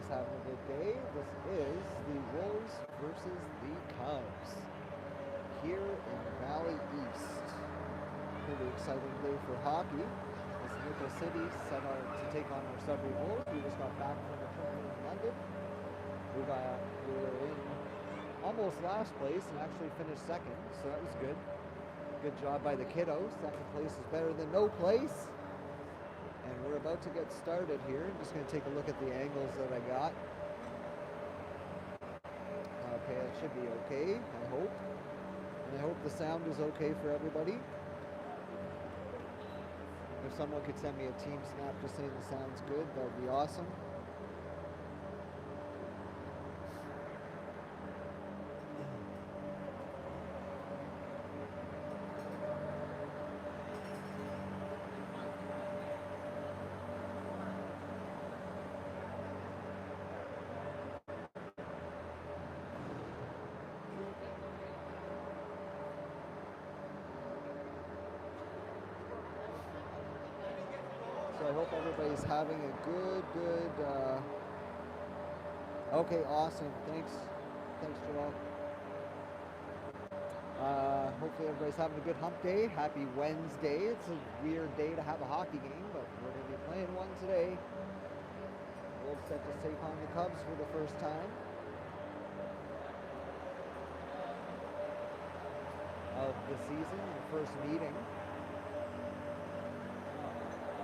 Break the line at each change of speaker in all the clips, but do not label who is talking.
everybody's having a good day. This is the Wolves versus the Cubs here in Valley East. Pretty exciting day for hockey as Nickel City set out to take on our Sudbury Wolves. We just got back from the tournament in London. We were in almost last place and actually finished second, so that was good. Good job by the kiddos. Second place is better than no place. And we're about to get started here. I'm just going to take a look at the angles that I got. Okay, that should be okay, I hope. And I hope the sound is okay for everybody. If someone could send me a team snap just saying the sound's good, that would be awesome. So I hope everybody's having a good, okay, awesome. Thanks, Joel. Hopefully everybody's having a good hump day. Happy Wednesday. It's a weird day to have a hockey game, but we're going to be playing one today. Wolves set to take on the Cubs for the first time of the season, the first meeting.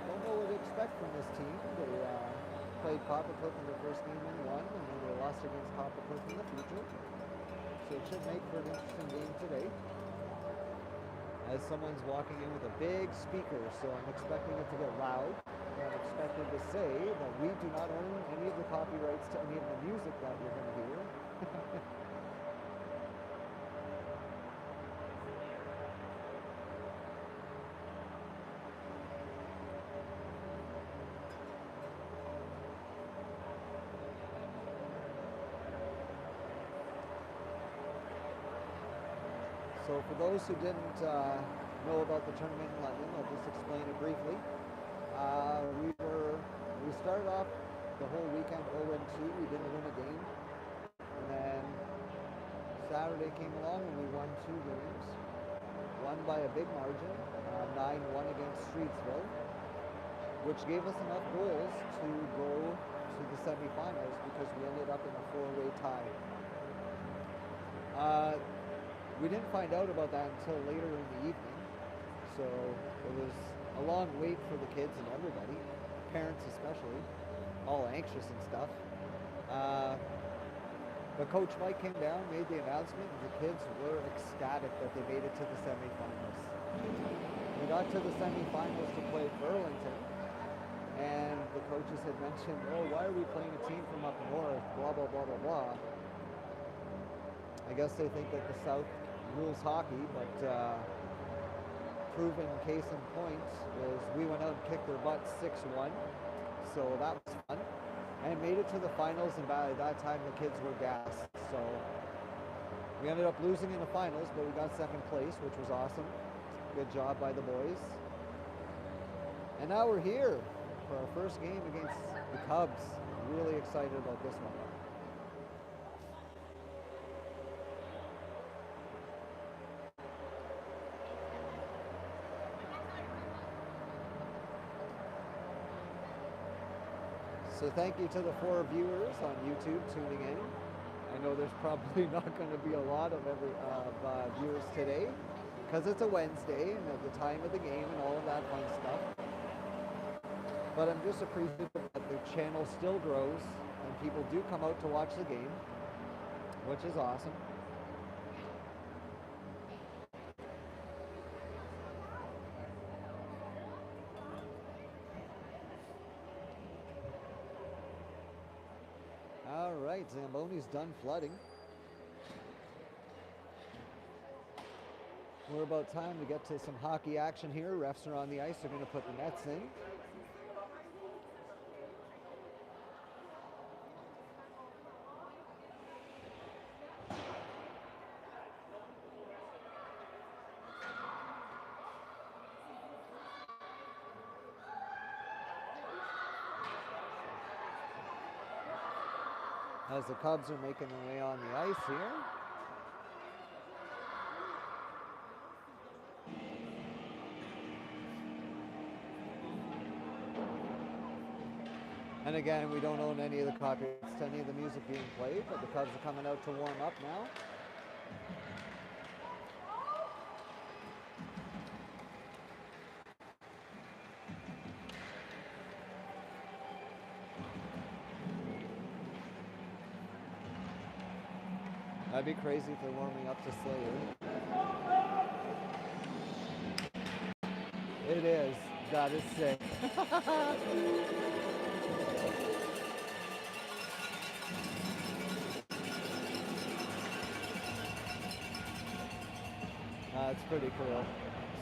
Don't know what to expect from this team. They played Coppacliff in their first game and won, and then they lost against Coppacliff in the future. So it should make for an interesting game today. As someone's walking in with a big speaker, so I'm expecting it to get loud. And I'm expected to say that we do not own any of the copyrights to any of the music that you're going to hear. So for those who didn't know about the tournament in London, I'll just explain it briefly. We started off the whole weekend 0-2. We didn't win a game. And then Saturday came along and we won 2 games. Won by a big margin, 9-1 against Streetsville, which gave us enough goals to go to the semifinals because we ended up in a 4-way tie. We didn't find out about that until later in the evening, so it was a long wait for the kids and everybody, parents especially, all anxious and stuff. But Coach Mike came down, made the announcement, and the kids were ecstatic that they made it to the semifinals. We got to the semifinals to play Burlington, and the coaches had mentioned, oh, why are we playing a team from up north, blah, blah, blah, blah, blah. I guess they think that the South rules hockey, but proven case in point is we went out and kicked their butts 6-1, so that was fun, and made it to the finals, and by that time the kids were gassed. So we ended up losing in the finals, but we got second place, which was awesome. Good job by the boys. And now we're here for our first game against the Cubs. Really excited about this one. So thank you to the 4 viewers on YouTube tuning in. I know there's probably not going to be a lot of viewers today because it's a Wednesday and at the time of the game and all of that fun stuff. But I'm just appreciative that the channel still grows and people do come out to watch the game, which is awesome. All right, Zamboni's done flooding. We're about time to get to some hockey action here. Refs are on the ice. They're going to put the nets in. as the Cubs are making their way on the ice here. And again, we don't own any of the copyrights to any of the music being played, but the Cubs are coming out to warm up now. That'd be crazy if they're warming up to Slayer. It is. That is sick. That's pretty cool.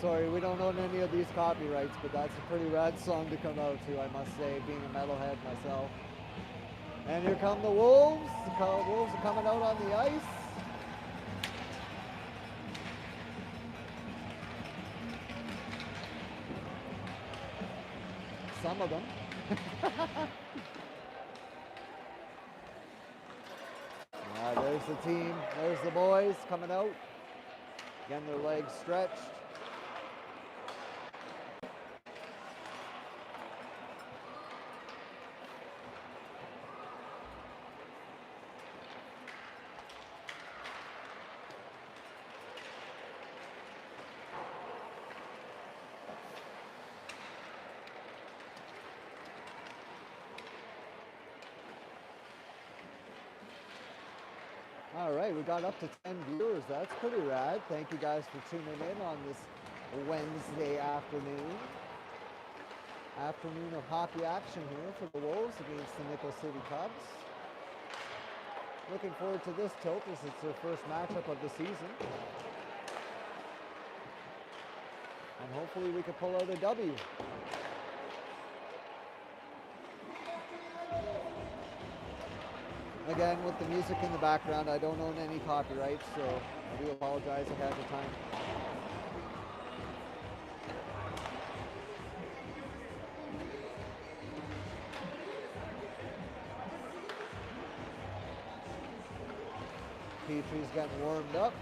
Sorry, we don't own any of these copyrights, but that's a pretty rad song to come out to, I must say, being a metalhead myself. And here come the Wolves. The Wolves are coming out on the ice. Some of them. There's the team. There's the boys coming out. Again, their legs stretched. All right, we got up to 10 viewers. That's pretty rad. Thank you guys for tuning in on this Wednesday afternoon. Afternoon of hockey action here for the Wolves against the Nickel City Cubs. Looking forward to this tilt as it's their first matchup of the season. And hopefully we can pull out a W. Again, with the music in the background, I don't own any copyrights, so I do apologize ahead of time. Petrie's getting warmed up.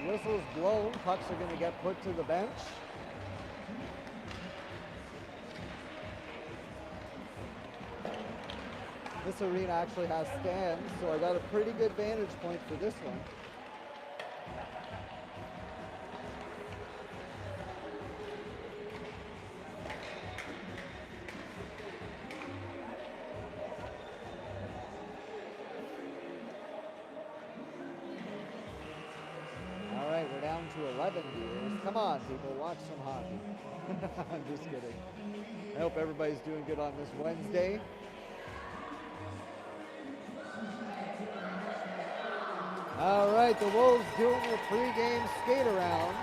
Whistle's blown. Pucks are going to get put to the bench. This arena actually has stands, so I got a pretty good vantage point for this one. To 11 viewers. Come on, people, watch some hockey. I'm just kidding. I hope everybody's doing good on this Wednesday. All right, the Wolves doing their pre-game skate around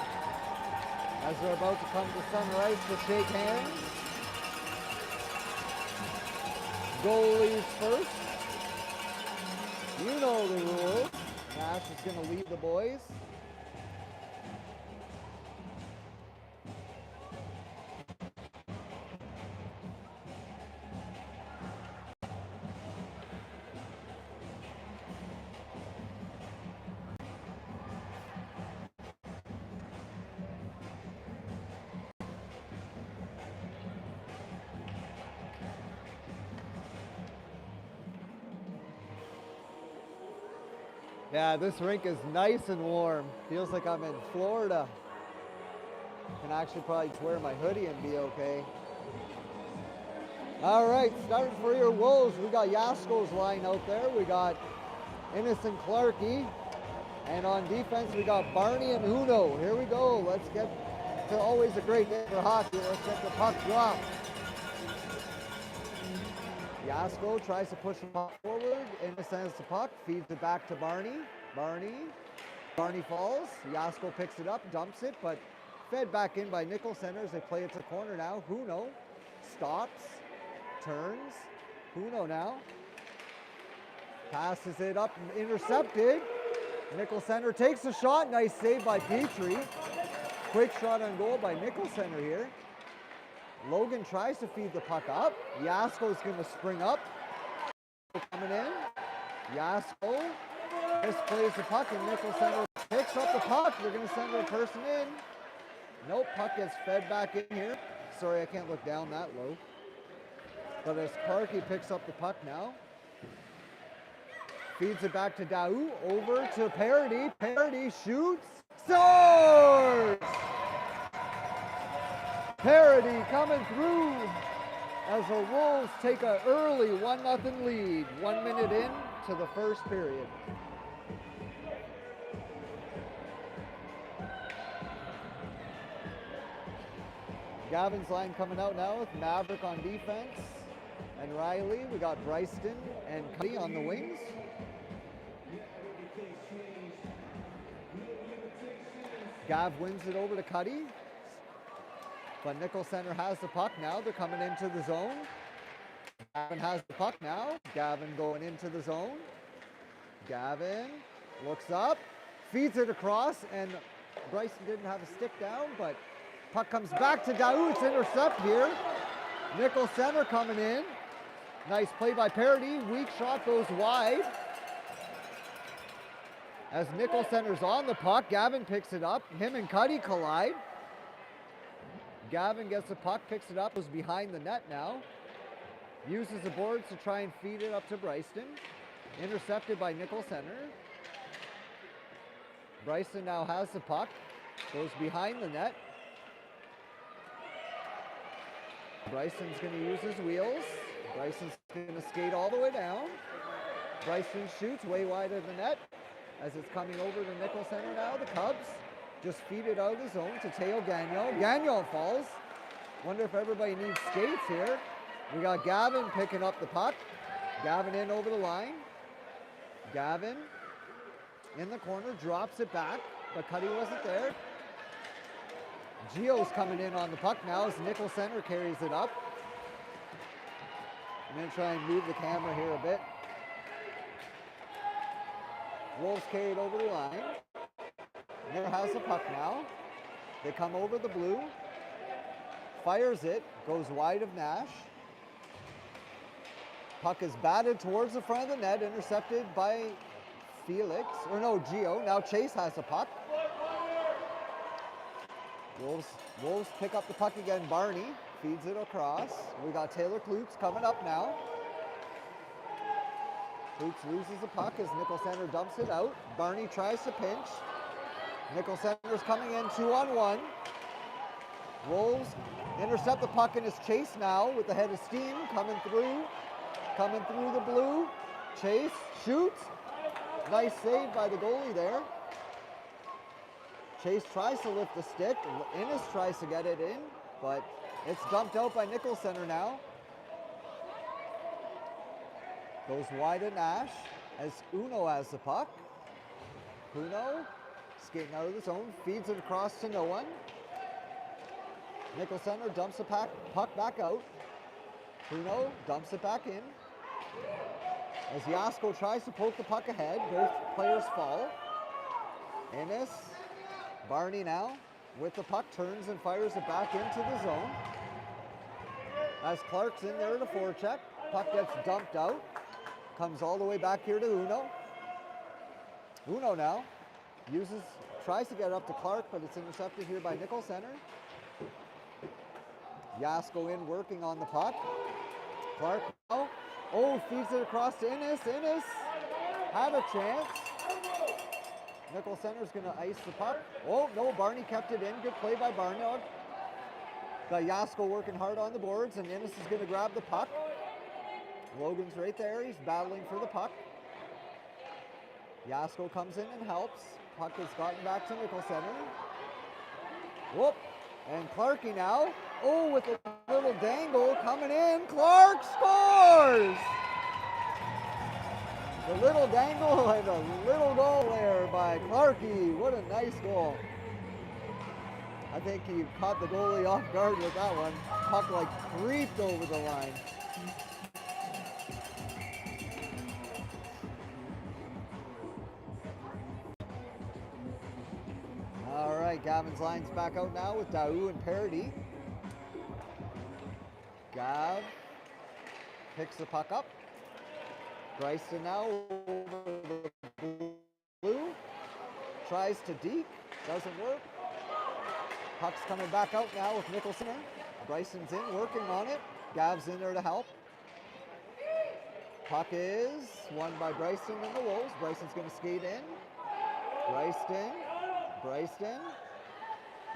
as they're about to come to center ice to shake hands. Goalies first. You know the rules. Nash is going to lead the boys. Yeah, this rink is nice and warm. Feels like I'm in Florida. Can actually probably just wear my hoodie and be okay. All right, starting for your Wolves, we got Yasko's line out there. We got Innes and Clarkey. And on defense, we got Barney and Uno. Here we go. Let's get to always a great day for hockey. Let's get the puck drop. Yasko tries to push the puck forward. Innes sends the puck, feeds it back to Barney. Barney falls. Yasko picks it up, dumps it, but fed back in by Nickel Centers. They play it to the corner now. Huno stops, turns. Huno now passes it up, intercepted. Nickel Center takes a shot. Nice save by Petrie. Quick shot on goal by Nickel Center here. Logan tries to feed the puck up. Yasko's going to spring up. Coming in. Yasko misplays the puck and Nickel Center picks up the puck. They're going to send a person in. Nope, puck gets fed back in here. Sorry, I can't look down that low. But as Clarkey picks up the puck now, feeds it back to Daou, over to Parody. Parody shoots, scores! Parody coming through as the Wolves take an early 1-0 lead. 1 minute in to the first period. Gavin's line coming out now with Maverick on defense and Riley. We got Bryston and Cuddy on the wings. Gav wins it over to Cuddy. But Nickel Center has the puck now. They're coming into the zone. Gavin has the puck now. Gavin going into the zone. Gavin looks up, feeds it across, and Bryson didn't have a stick down, but puck comes back to Daou. It's intercept here. Nickel Center coming in. Nice play by Parody. Weak shot goes wide. As Nickel Center's on the puck, Gavin picks it up. Him and Cuddy collide. Gavin gets the puck, picks it up, goes behind the net now. Uses the boards to try and feed it up to Bryston. Intercepted by Nickel Center. Bryston now has the puck, goes behind the net. Bryson's going to use his wheels. Bryson's going to skate all the way down. Bryston shoots way wide of the net as it's coming over to Nickel Center now. The Cubs just feed it out of the zone to Teo Gagnon. Gagnon falls. Wonder if everybody needs skates here. We got Gavin picking up the puck. Gavin in over the line. Gavin in the corner, drops it back, but Cuddy wasn't there. Gio's coming in on the puck now as Nickel Center carries it up. I'm going to try and move the camera here a bit. Wolves carry it over the line. There has the puck now. They come over the blue. Fires it. Goes wide of Nash. Puck is batted towards the front of the net. Intercepted by Felix. Or no, Gio. Now Chase has the puck. Wolves pick up the puck again. Barney feeds it across. We got Taylor Klutz coming up now. Klutz loses the puck as Nickel Center dumps it out. Barney tries to pinch. Nickel Center's coming in 2-on-1. Wolves intercept the puck and it's Chase now with the head of steam coming through the blue. Chase shoots. Nice save by the goalie there. Chase tries to lift the stick. Innes tries to get it in, but it's dumped out by Nickel Center now. Goes wide at Nash as Uno has the puck. Uno skating out of the zone, feeds it across to no one. Nickel Center dumps the puck back out. Uno dumps it back in. As Yasko tries to poke the puck ahead, both players fall. Innes, Barney now with the puck, turns and fires it back into the zone. As Clark's in there to forecheck, puck gets dumped out. Comes all the way back here to Uno. Uno now tries to get up to Clark, but it's intercepted here by Nickel Center. Yasko in working on the puck. Clark now, feeds it across to Innes. Innes had a chance. Nickel Center's going to ice the puck. Oh, no, Barney kept it in. Good play by Barnard. Got Yasko working hard on the boards, and Innes is going to grab the puck. Logan's right there. He's battling for the puck. Yasko comes in and helps. Puck has gotten back to Nickel Center. Whoop. And Clarkie now. Oh, with a little dangle coming in. Clark scores! The little dangle and a little goal there by Clarkie. What a nice goal. I think he caught the goalie off guard with that one. Puck like creeped over the line. All right, Gavin's line's back out now with Daou and Parody. Gav picks the puck up. Bryson now over the blue. Tries to deke. Doesn't work. Puck's coming back out now with Nicholson. Bryson's in, working on it. Gav's in there to help. Puck is won by Bryson and the Wolves. Bryson's going to skate in. Bryson.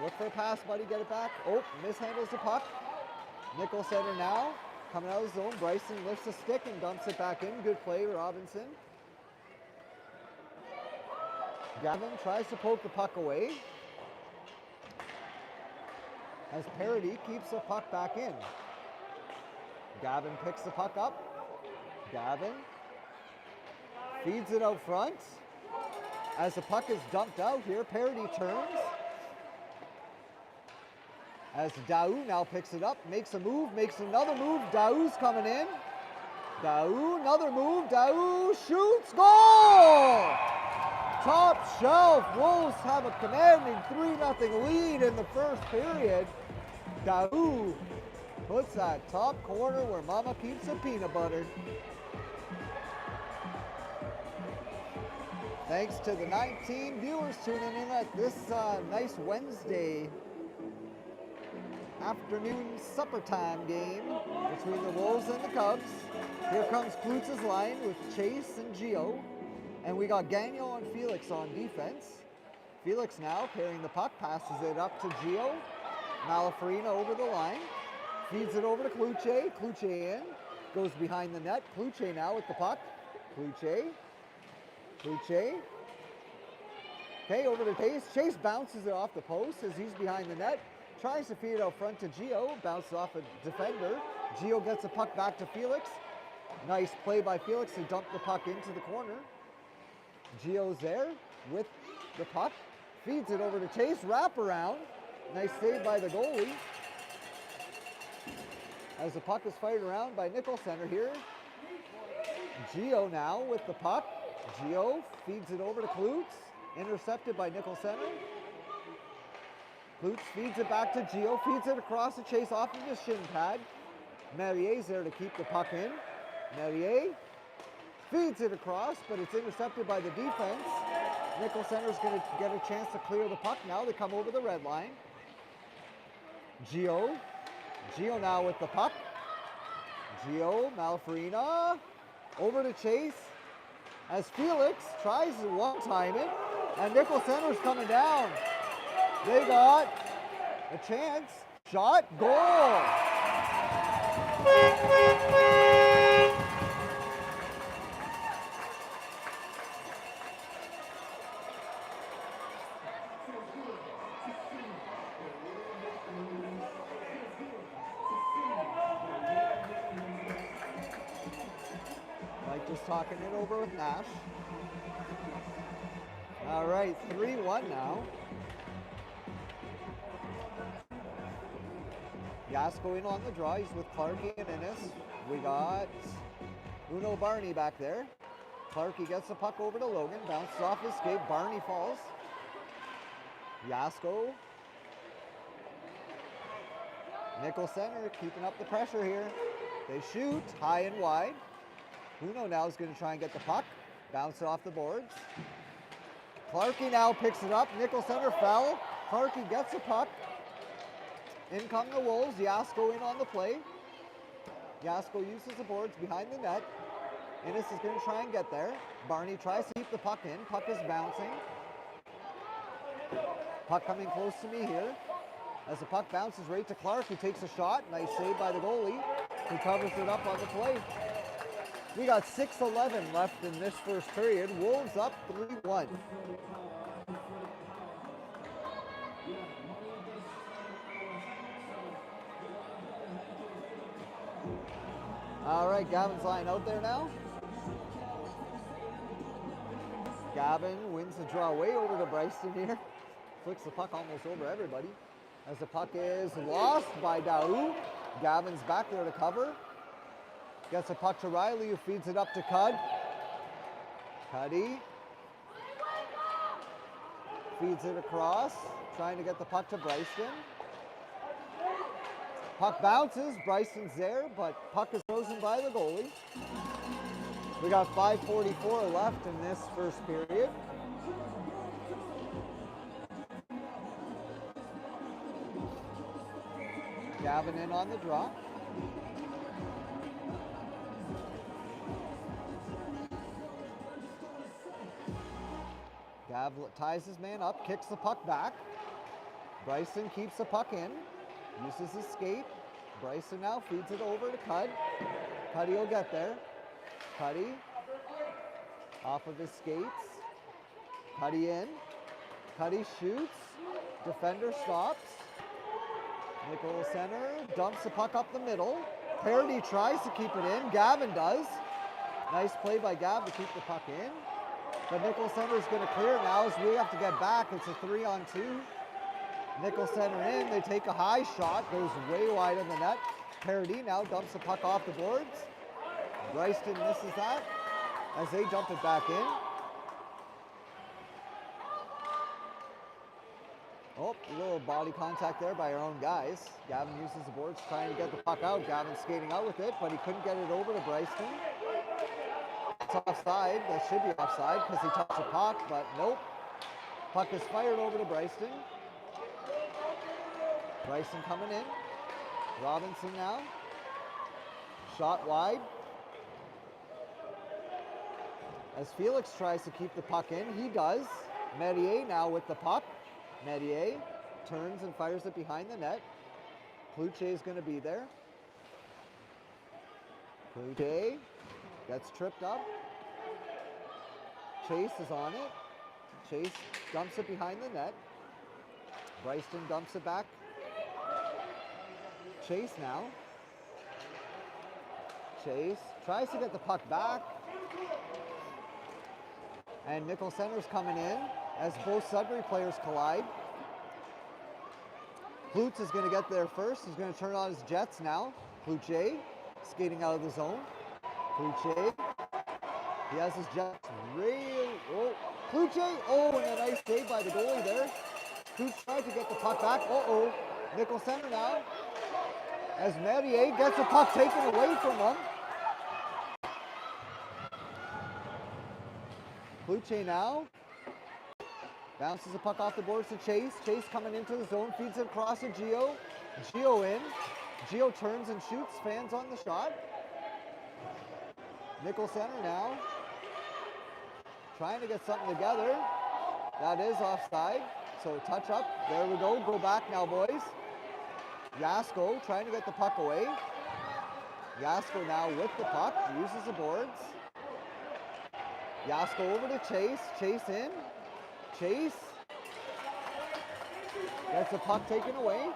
Look for a pass, buddy. Get it back. Oh, mishandles the puck. Nickel Center now. Coming out of the zone. Bryson lifts a stick and dumps it back in. Good play, Robinson. Gavin tries to poke the puck away. As Parody keeps the puck back in. Gavin picks the puck up. Gavin feeds it out front. As the puck is dumped out here, Parody turns. As Daou now picks it up, makes a move, makes another move. Daou's coming in. Daou, another move. Daou shoots, goal! Top shelf. Wolves have a commanding 3-0 lead in the first period. Daou puts that top corner where Mama keeps the peanut butter. Thanks to the 19 viewers tuning in at this nice Wednesday afternoon supper time game between the Wolves and the Cubs. Here comes Klutz's line with Chase and Gio. And we got Gagnon and Felix on defense. Felix now carrying the puck, passes it up to Gio. Malafarina over the line. Feeds it over to Kluche. Kluche in. Goes behind the net. Kluche now with the puck. Kluche. Okay, over to Chase. Chase bounces it off the post as he's behind the net. Tries to feed it out front to Gio. Bounces off a defender. Gio gets the puck back to Felix. Nice play by Felix to dump the puck into the corner. Gio's there with the puck. Feeds it over to Chase. Wrap around. Nice save by the goalie. As the puck is fired around by Nickel Center here. Gio now with the puck. Gio feeds it over to Klutz. Intercepted by Nickel Center. Klutz feeds it back to Gio. Feeds it across the Chase off of the shin pad. Merrier's there to keep the puck in. Merrier feeds it across, but it's intercepted by the defense. Nickel Center's going to get a chance to clear the puck now. They come over the red line. Gio now with the puck. Gio, Malafarina, over to Chase. As Felix tries to one-time it, and Nickel Center's coming down. They got a chance. Shot, goal! Just talking it over with Nash. All right, 3-1 now. Yasko in on the draw. He's with Clarkie and Innes. We got Uno Barney back there. Clarkie gets the puck over to Logan. Bounces off his skate. Barney falls. Yasko. Nickel Center keeping up the pressure here. They shoot high and wide. Uno now is going to try and get the puck. Bounce it off the boards. Clarkie now picks it up. Nickel Center fell. Clarkie gets the puck. In come the Wolves. Yasko in on the play. Yasko uses the boards behind the net. Innes is going to try and get there. Barney tries to keep the puck in. Puck is bouncing. Puck coming close to me here. As the puck bounces right to Clark, who takes a shot. Nice save by the goalie, who covers it up on the play. We got 6:11 left in this first period. Wolves up 3-1. All right, Gavin's line out there now. Gavin wins the draw way over to Bryson here. Flicks the puck almost over everybody. As the puck is lost by Daou. Gavin's back there to cover. Gets the puck to Riley, who feeds it up to Cud. Cuddy feeds it across, trying to get the puck to Bryson. Puck bounces, Bryson's there, but puck is frozen by the goalie. We got 5:44 left in this first period. Gavin in on the draw. Gav ties his man up, kicks the puck back. Bryson keeps the puck in, uses his skate. Bryson now feeds it over to Cud. Cuddy will get there. Cuddy off of his skates. Cuddy in. Cuddy shoots. Defender stops. Nickel center, dumps the puck up the middle. Parody tries to keep it in. Gavin does. Nice play by Gav to keep the puck in. But Nickel center is going to clear now as we have to get back. It's a 3-on-2. Nickel center in. They take a high shot. Goes way wide of the net. Parody now dumps the puck off the boards. Royston misses that as they dump it back in. Oh, a little body contact there by our own guys. Gavin uses the boards trying to get the puck out. Gavin skating out with it, but he couldn't get it over to Bryson. It's offside. That should be offside because he touched the puck, but nope. Puck is fired over to Bryson. Bryson coming in. Robinson now. Shot wide. As Felix tries to keep the puck in, he does. Metier now with the puck. Metier turns and fires it behind the net. Cloutier is going to be there. Cloutier gets tripped up. Chase is on it. Chase dumps it behind the net. Bryson dumps it back. Chase now. Chase tries to get the puck back. And Nickel Center's coming in as both Sudbury players collide. Klutz is going to get there first. He's going to turn on his jets now. Cloutier skating out of the zone. Cloutier. He has his jets real. Oh, Cloutier. Oh, and a nice save by the goalie there. Klutz tried to get the puck back. Uh-oh. Nickel Center now. As Metier gets the puck taken away from him. Cloutier now bounces the puck off the boards to Chase. Chase coming into the zone, feeds it across to Gio. Gio in. Gio turns and shoots, fans on the shot. Nickel Center now trying to get something together. That is offside, so touch up. There we go. Go back now, boys. Yasko trying to get the puck away. Yasko now with the puck, uses the boards. Yasko over to Chase. Chase in. Chase gets the puck taken away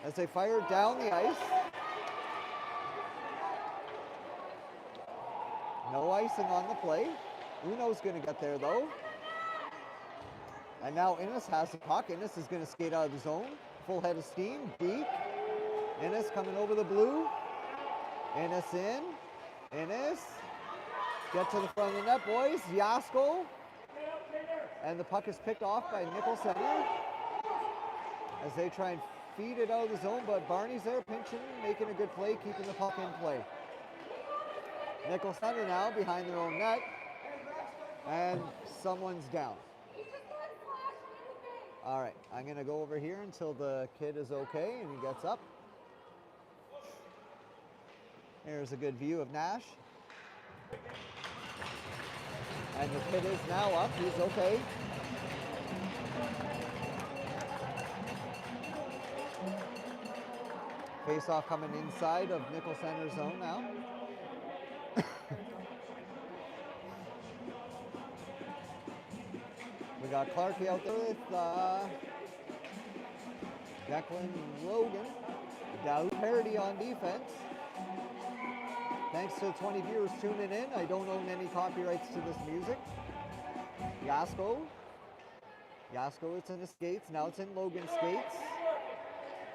as they fire it down the ice. No icing on the play. Uno's going to get there though. And now Innes has the puck. Innes is going to skate out of the zone. Full head of steam. Deep. Innes coming over the blue. Innes in. Innes. Get to the front of the net, boys. Yasko. And the puck is picked off by Nickel Center as they try and feed it out of the zone, but Barney's there pinching, making a good play, keeping the puck in play. Nickel Center now behind their own net, and someone's down. All right, I'm going to go over here until the kid is okay and he gets up. Here's a good view of Nash. And the kid is now up. He's okay. Face-off coming inside of Nickel Center zone now. We got Clarkie out there with Declan Logan. Dow Parody on defense. Thanks to the 20 viewers tuning in. I don't own any copyrights to this music. Yasko, it's in the skates. Now it's in Logan's skates.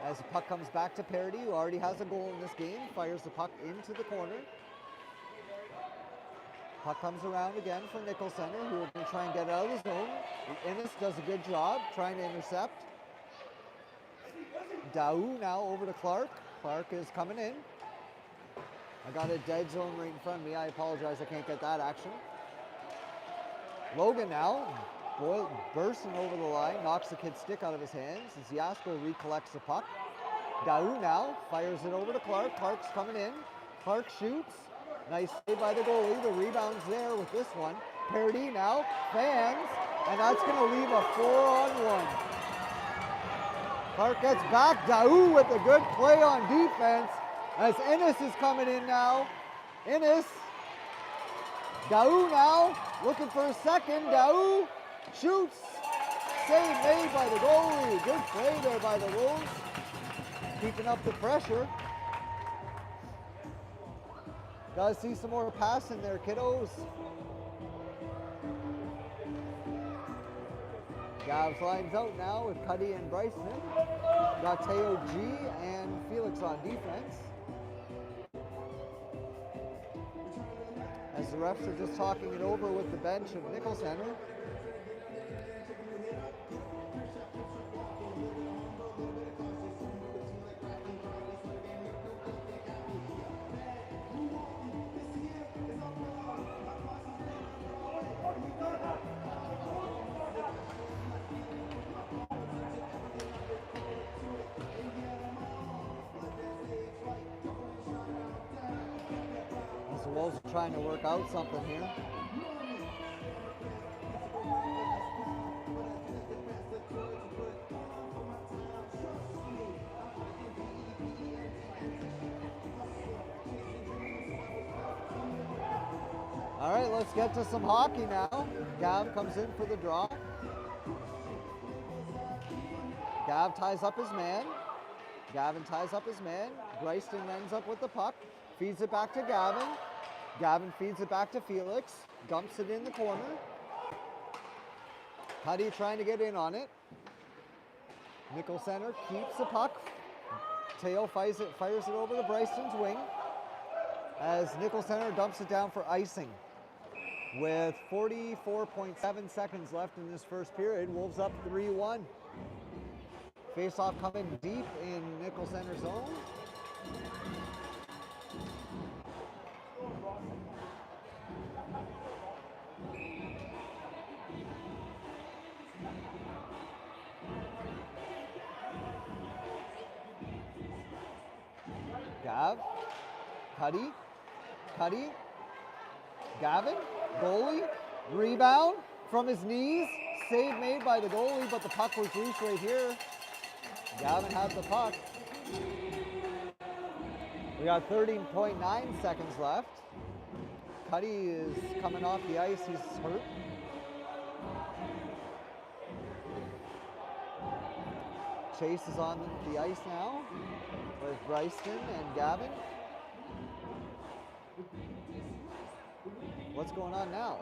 As the puck comes back to Parody, who already has a goal in this game, fires the puck into the corner. Puck comes around again for Nickel Center, who are going to try and get it out of the zone. Innes does a good job trying to intercept. Daou now over to Clark. Clark is coming in. I got a dead zone right in front of me. I apologize, I can't get that action. Logan now, bursting over the line, knocks the kid's stick out of his hands as Yasko recollects the puck. Daou now fires it over to Clark. Clark's coming in. Clark shoots. Nice save by the goalie. The rebound's there with this one. Parody now fans, and that's going to leave a 4-on-1. Clark gets back. Daou with a good play on defense as Innes is coming in now. Innes. Daou now looking for a second. Daou shoots. Save made by the goalie. Good play there by the Wolves. Keeping up the pressure. Gotta see some more passing there, kiddos. Gavs lines out now with Cuddy and Bryson. Got Teo G and Felix on defense. As the refs are just talking it over with the bench of Nickel Center. The Wolves are trying to work out something here. All right, let's get to some hockey now. Gav comes in for the draw. Gav ties up his man. Gavin ties up his man. Greyston ends up with the puck. Feeds it back to Gavin. Gavin feeds it back to Felix. Dumps it in the corner. Cuddy trying to get in on it. Nickel Center keeps the puck. Teo fires it over to Bryson's wing. As Nickel Center dumps it down for icing. With 44.7 seconds left in this first period, Wolves up 3-1. Face-off coming deep in Nickel Center zone. Gav, Cuddy, Gavin, goalie, rebound from his knees, save made by the goalie, but the puck was loose right here. Gavin had the puck. We got 13.9 seconds left. Cuddy is coming off the ice, he's hurt. Chase is on the ice now with Bryson and Gavin. What's going on now?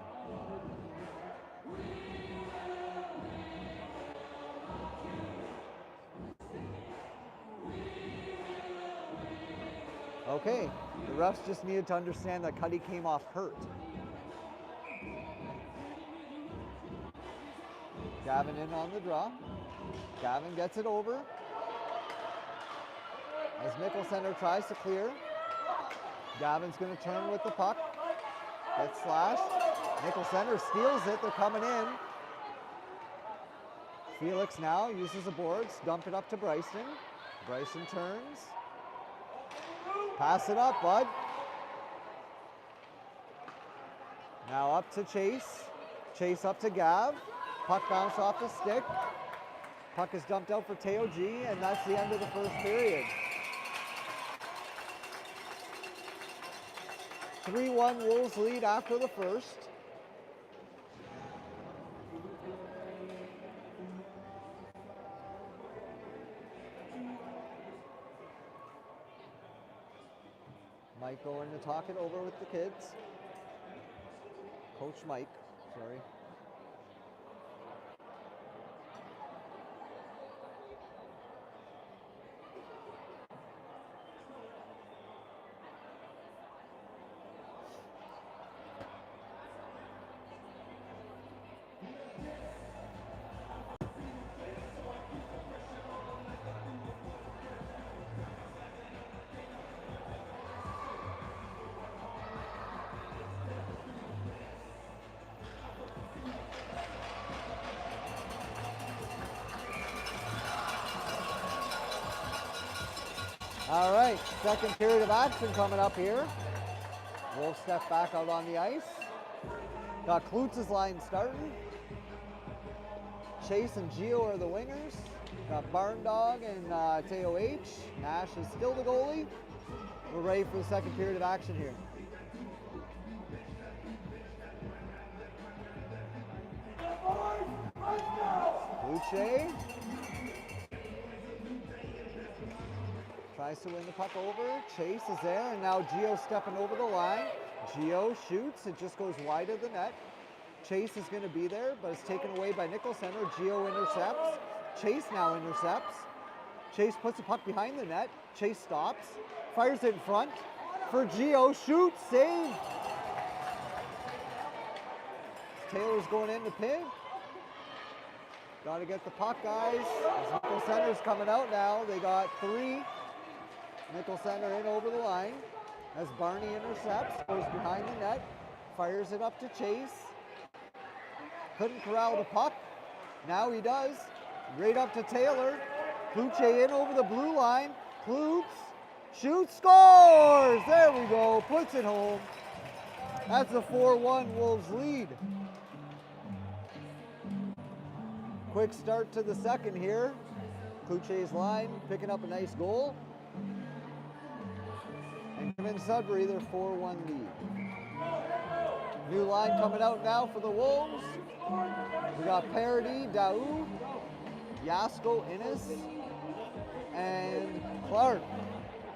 Okay, the refs just needed to understand that Cuddy came off hurt. Gavin in on the draw. Gavin gets it over. As Nickel Center tries to clear. Gavin's going to turn with the puck. Gets slashed. Nickel Center steals it. They're coming in. Felix now uses the boards. Dump it up to Bryson. Bryson turns. Pass it up, bud. Now up to Chase. Chase up to Gav. Puck bounced off the stick. Puck is dumped out for Teo G, and that's the end of the first period. 3-1 Wolves lead after the first. Mike going to talk it over with the kids. Coach Mike, sorry. All right, second period of action coming up here. Wolves step back out on the ice. Got Klutz's line starting. Chase and Gio are the wingers. Got Barn Dog and Teo H. Nash is still the goalie. We're ready for the second period of action here. Luce tries to win the puck over. Chase is there, and now Gio stepping over the line. Gio shoots, it just goes wide of the net. Chase is going to be there, but it's taken away by Nickel Center. Gio intercepts. Chase now intercepts. Chase puts the puck behind the net. Chase stops, fires it in front for Gio. Shoots, save. Taylor's going in to pin. Got to get the puck, guys. Nickel Center's coming out now. They got 3. Nickel Center in over the line as Barney intercepts, goes behind the net, fires it up to Chase. Couldn't corral the puck. Now he does. Right up to Taylor. Kluche in over the blue line. Klutz shoots, scores! There we go, puts it home. That's a 4-1 Wolves lead. Quick start to the second here. Kluche's line picking up a nice goal. And Kevin Sudbury, their 4-1 lead. New line coming out now for the Wolves. We got Parody, Daou, Yasko, Innes, and Clark.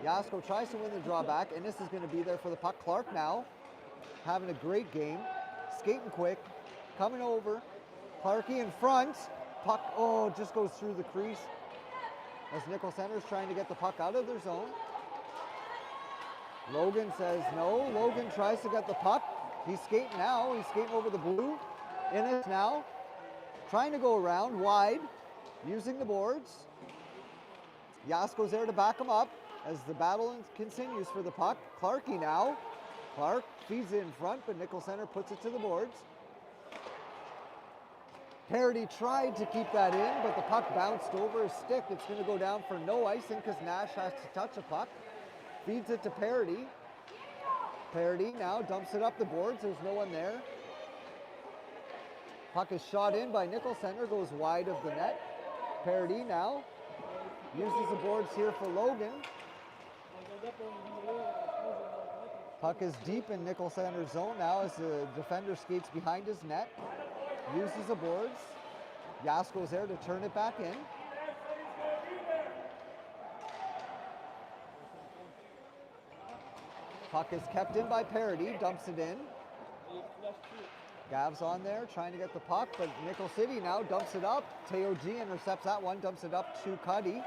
Yasko tries to win the drawback. Innes is going to be there for the puck. Clark now having a great game. Skating quick, coming over. Clarky in front. Puck, just goes through the crease as Nickel Center is trying to get the puck out of their zone. Logan says no. Logan tries to get the puck. He's skating now. He's skating over the blue. Innes now trying to go around wide, using the boards. Yasko's there to back him up as the battle continues for the puck. Clarky now. Clark feeds it in front, but Nickel Center puts it to the boards. Parody tried to keep that in, but the puck bounced over his stick. It's going to go down for no icing because Nash has to touch a puck. Feeds it to Parody. Parody now dumps it up the boards. There's no one there. Puck is shot in by Nickel Center, goes wide of the net. Parody now uses the boards here for Logan. Puck is deep in Nickel Center's zone now as the defender skates behind his net. Uses the boards. Yasko's there to turn it back in. Puck is kept in by Parody, dumps it in. Gav's on there trying to get the puck, but Nickel City now dumps it up. Teo G intercepts that one, dumps it up to Cuddy.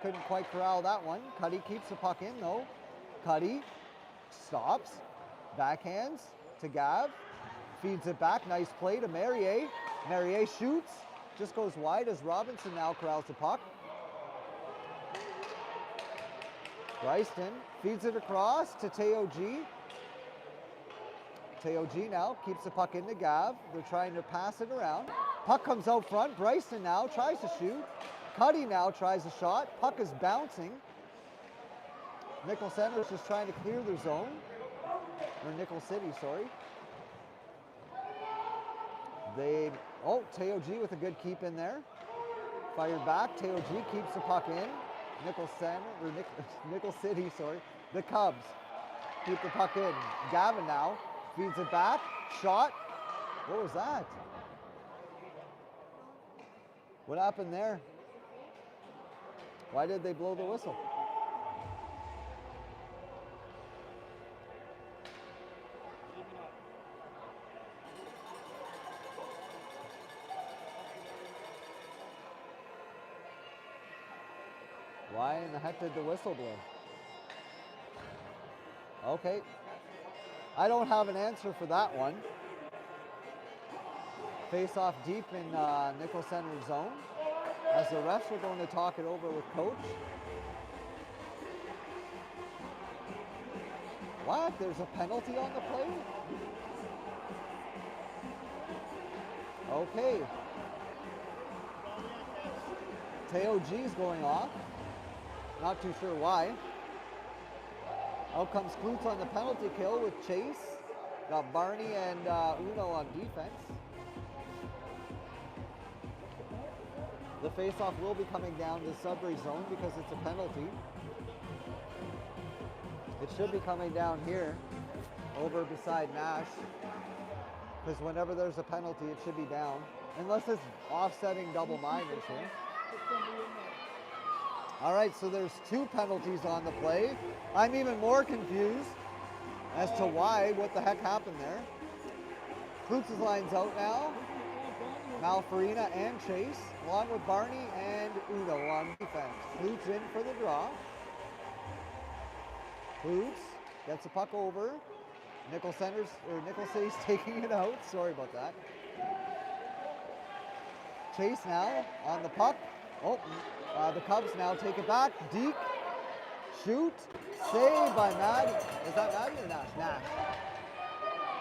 Couldn't quite corral that one. Cuddy keeps the puck in though. Cuddy stops, backhands to Gav. Feeds it back, nice play to Merrier. Merrier shoots, just goes wide as Robinson now corrals the puck. Royston feeds it across to Teo G. Teo G now keeps the puck into Gav. They're trying to pass it around. Puck comes out front. Bryson now tries to shoot. Cuddy now tries a shot. Puck is bouncing. Nickel Center is just trying to clear their zone. Or Nickel City, sorry. Teo G with a good keep in there. Fired back. Teo G keeps the puck in. Nickel City, sorry. The Cubs keep the puck in. Gavin now feeds it back, shot. What was that? What happened there? Why did they blow the whistle? Why in the heck did the whistle blow? Okay. I don't have an answer for that one. Face off deep in Nickel Center zone. As the refs are going to talk it over with coach. What? There's a penalty on the play? Okay. Teo G's going off. Not too sure why. Out comes Klutz on the penalty kill with Chase. Got Barney and Uno on defense. The faceoff will be coming down to Sudbury zone because it's a penalty. It should be coming down here, over beside Nash. Because whenever there's a penalty, it should be down. Unless it's offsetting double minors here. All right, so there's 2 penalties on the play. I'm even more confused as to why, what the heck happened there. Klutz's line's out now. Malfarina and Chase, along with Barney and Uno on defense. Klutz in for the draw. Klutz gets the puck over. Nickel City's taking it out. Sorry about that. Chase now on the puck. Oh, the Cubs now take it back. Deke, shoot, saved by Maddie. Is that Maddie or Nash? Nash.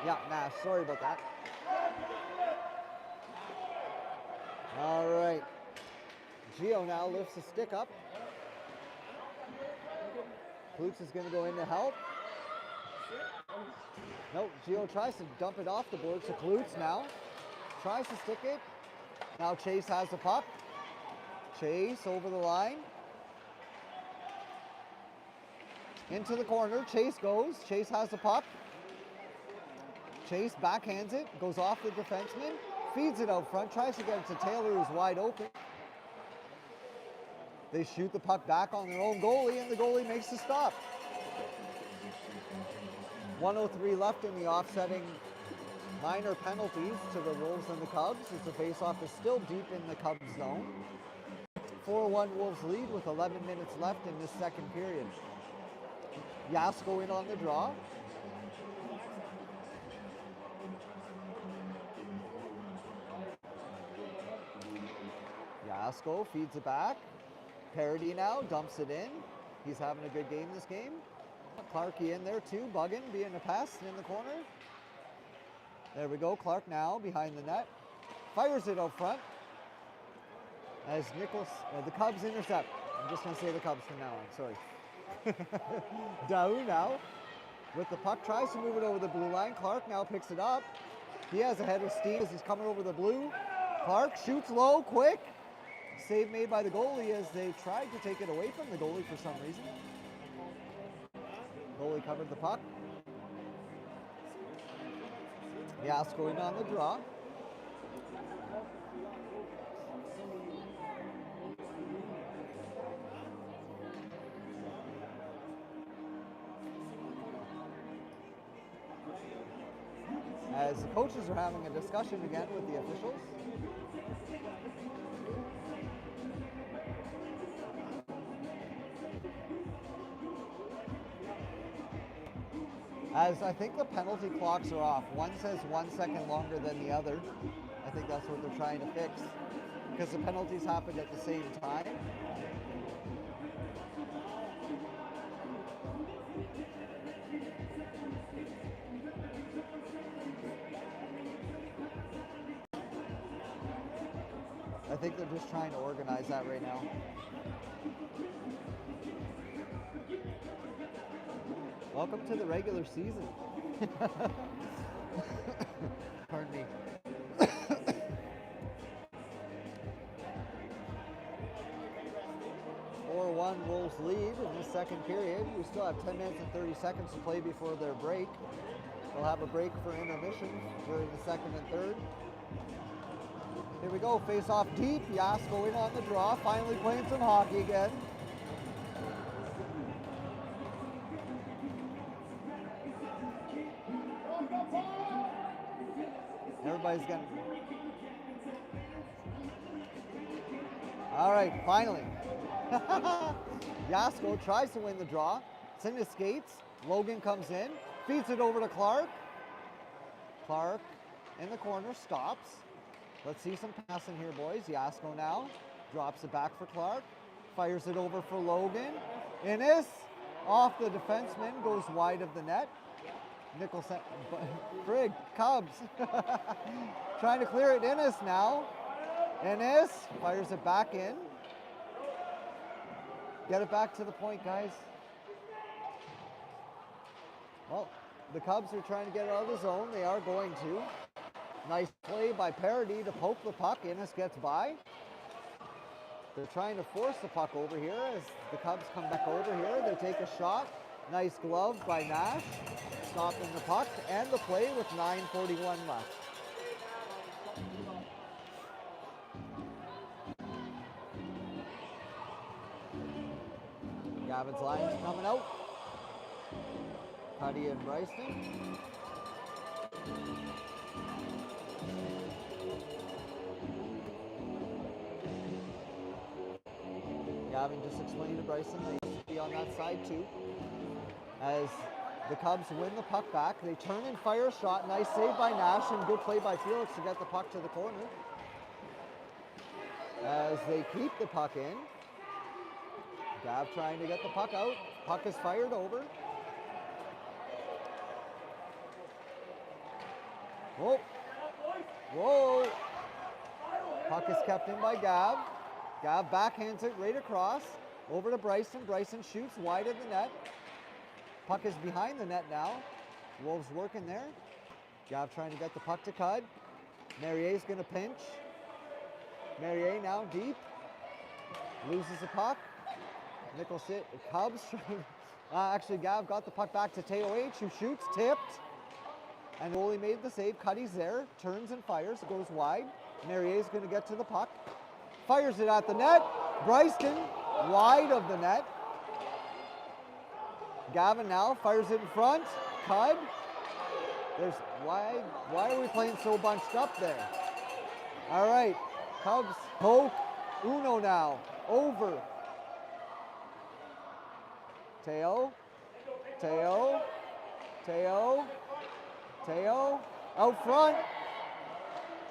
Yeah, Nash. Sorry about that. All right. Gio now lifts the stick up. Klutz is going to go in to help. Nope, Gio tries to dump it off the board. So Klutz now tries to stick it. Now Chase has the puck. Chase over the line. Into the corner. Chase goes. Chase has the puck. Chase backhands it. Goes off the defenseman. Feeds it out front. Tries to get it to Taylor, who's wide open. They shoot the puck back on their own goalie, and the goalie makes the stop. 1:03 left in the offsetting minor penalties to the Wolves and the Cubs as the faceoff is still deep in the Cubs zone. 4-1 Wolves lead with 11 minutes left in this second period. Yasko in on the draw. Yasko feeds it back. Parody now dumps it in. He's having a good game this game. Clarkey in there too, bugging, being a pest in the corner. There we go, Clark now behind the net. Fires it out front. As the Cubs intercept. I'm just going to say the Cubs from now on, sorry. Daou now with the puck, tries to move it over the blue line. Clark now picks it up. He has a head of steam as he's coming over the blue. Clark shoots low, quick. Save made by the goalie as they tried to take it away from the goalie for some reason. Goalie covered the puck. Yasko in on the draw. As the coaches are having a discussion again with the officials. As I think the penalty clocks are off. One says 1 second longer than the other. I think that's what they're trying to fix. Because the penalties happened at the same time. I think they're just trying to organize that right now. Welcome to the regular season. Pardon me. 4-1 Wolves Steelers lead in this second period. We still have 10 minutes and 30 seconds to play before their break. They'll have a break for intermission during the second and third. Here we go, face off deep. Yasko in on the draw, finally playing some hockey again. Everybody's getting... All right, finally. Yasko tries to win the draw. It's in his skates. Logan comes in, feeds it over to Clark. Clark in the corner, stops. Let's see some passing here, boys. Yasko now drops it back for Clark. Fires it over for Logan. Innes, off the defenseman, goes wide of the net. Nicholson, Frig, Cubs. Trying to clear it. Innes now. Innes fires it back in. Get it back to the point, guys. Well, the Cubs are trying to get it out of the zone. They are going to. Nice play by Parody to poke the puck. Innes gets by. They're trying to force the puck over here as the Cubs come back over here. They take a shot. Nice glove by Nash. Stopping the puck and the play with 9:41 left. Gavin's line's coming out. Cuddy and Bryson. Gavin just explained to Bryson they used to be on that side too. As the Cubs win the puck back, they turn and fire a shot. Nice save by Nash and good play by Felix to get the puck to the corner. As they keep the puck in. Gav trying to get the puck out. Puck is fired over. Whoa. Whoa. Puck is kept in by Gav. Gav backhands it right across. Over to Bryson. Bryson shoots wide of the net. Puck is behind the net now. Wolves working there. Gav trying to get the puck to Cud. Marier's going to pinch. Marier now deep. Loses the puck. Nicholson, Cubs. Actually, Gav got the puck back to Teo H, who shoots, tipped. And goalie made the save. Cuddy's there. Turns and fires. It goes wide. Marier's going to get to the puck. Fires it at the net. Bryson wide of the net. Gavin now fires it in front. Cud. There's why are we playing so bunched up there? All right. Cubs poke. Uno now. Over. Teo. Teo. Teo. Teo. Out front.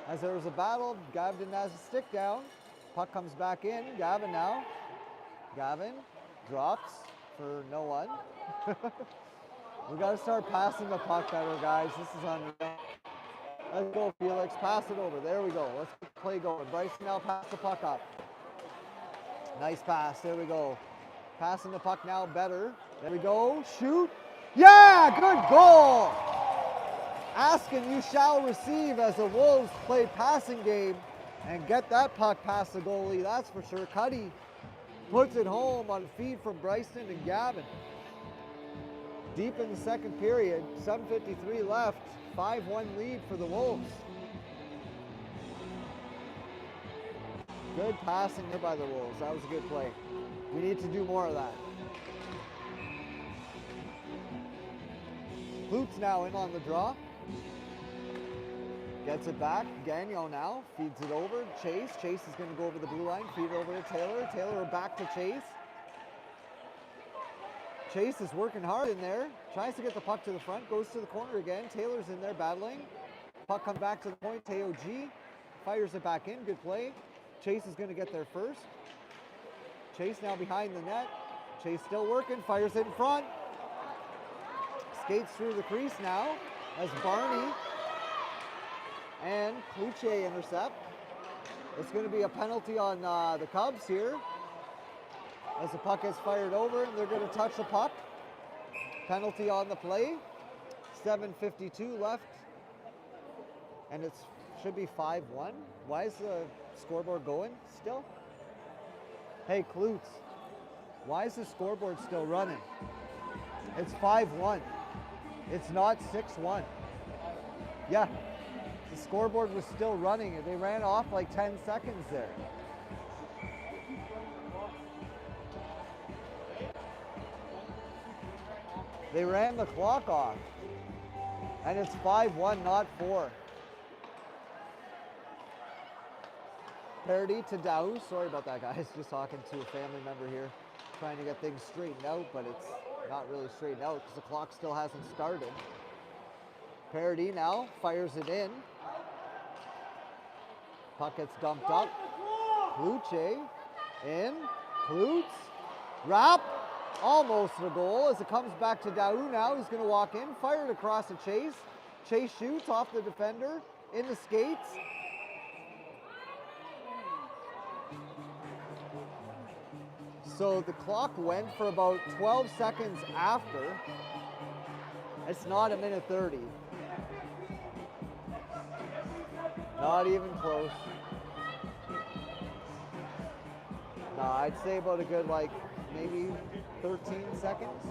As there was a battle, Gavin has a stick down. Puck comes back in. Gavin now. Gavin drops for no one. We got to start passing the puck better, guys. This is unreal. Let's go, Felix. Pass it over. There we go. Let's get the play going. Bryson now pass the puck up. Nice pass. There we go. Passing the puck now better. There we go. Shoot. Yeah, good goal. Ask and you shall receive as the Wolves play passing game and get that puck past the goalie. That's for sure. Cuddy puts it home on a feed from Bryson and Gavin. Deep in the second period, 7:53 left, 5-1 lead for the Wolves. Good passing there by the Wolves. That was a good play. We need to do more of that. Klutz now in on the draw. Gets it back. Gagnon now feeds it over. Chase. Chase is going to go over the blue line. Feed it over to Taylor. Taylor back to Chase. Chase is working hard in there. Tries to get the puck to the front. Goes to the corner again. Taylor's in there battling. Puck comes back to the point. Teo G fires it back in. Good play. Chase is going to get there first. Chase now behind the net. Chase still working. Fires it in front. Skates through the crease now as Barney and Cloutier intercept. It's going to be a penalty on the Cubs here as the puck is fired over and they're going to touch the puck. Penalty on the play. 7:52 left and it should be 5-1. Why is the scoreboard going still? Hey, Klutz. Why is the scoreboard still running? It's 5-1. It's not 6-1. Yeah, the scoreboard was still running. They ran off like 10 seconds there. They ran the clock off. And it's 5-1, not 4. Parody to Dow. Sorry about that, guys. Just talking to a family member here, trying to get things straightened out, but it's not really straightened out because the clock still hasn't started. Parody now fires it in. Puck gets dumped up. Kluche in. Klutz. Wrap. Almost a goal as it comes back to Dow now. He's going to walk in. Fired across the Chase. Chase shoots off the defender. In the skates. So the clock went for about 12 seconds after. It's not a minute 30. Not even close. No, I'd say about a good maybe 13 seconds.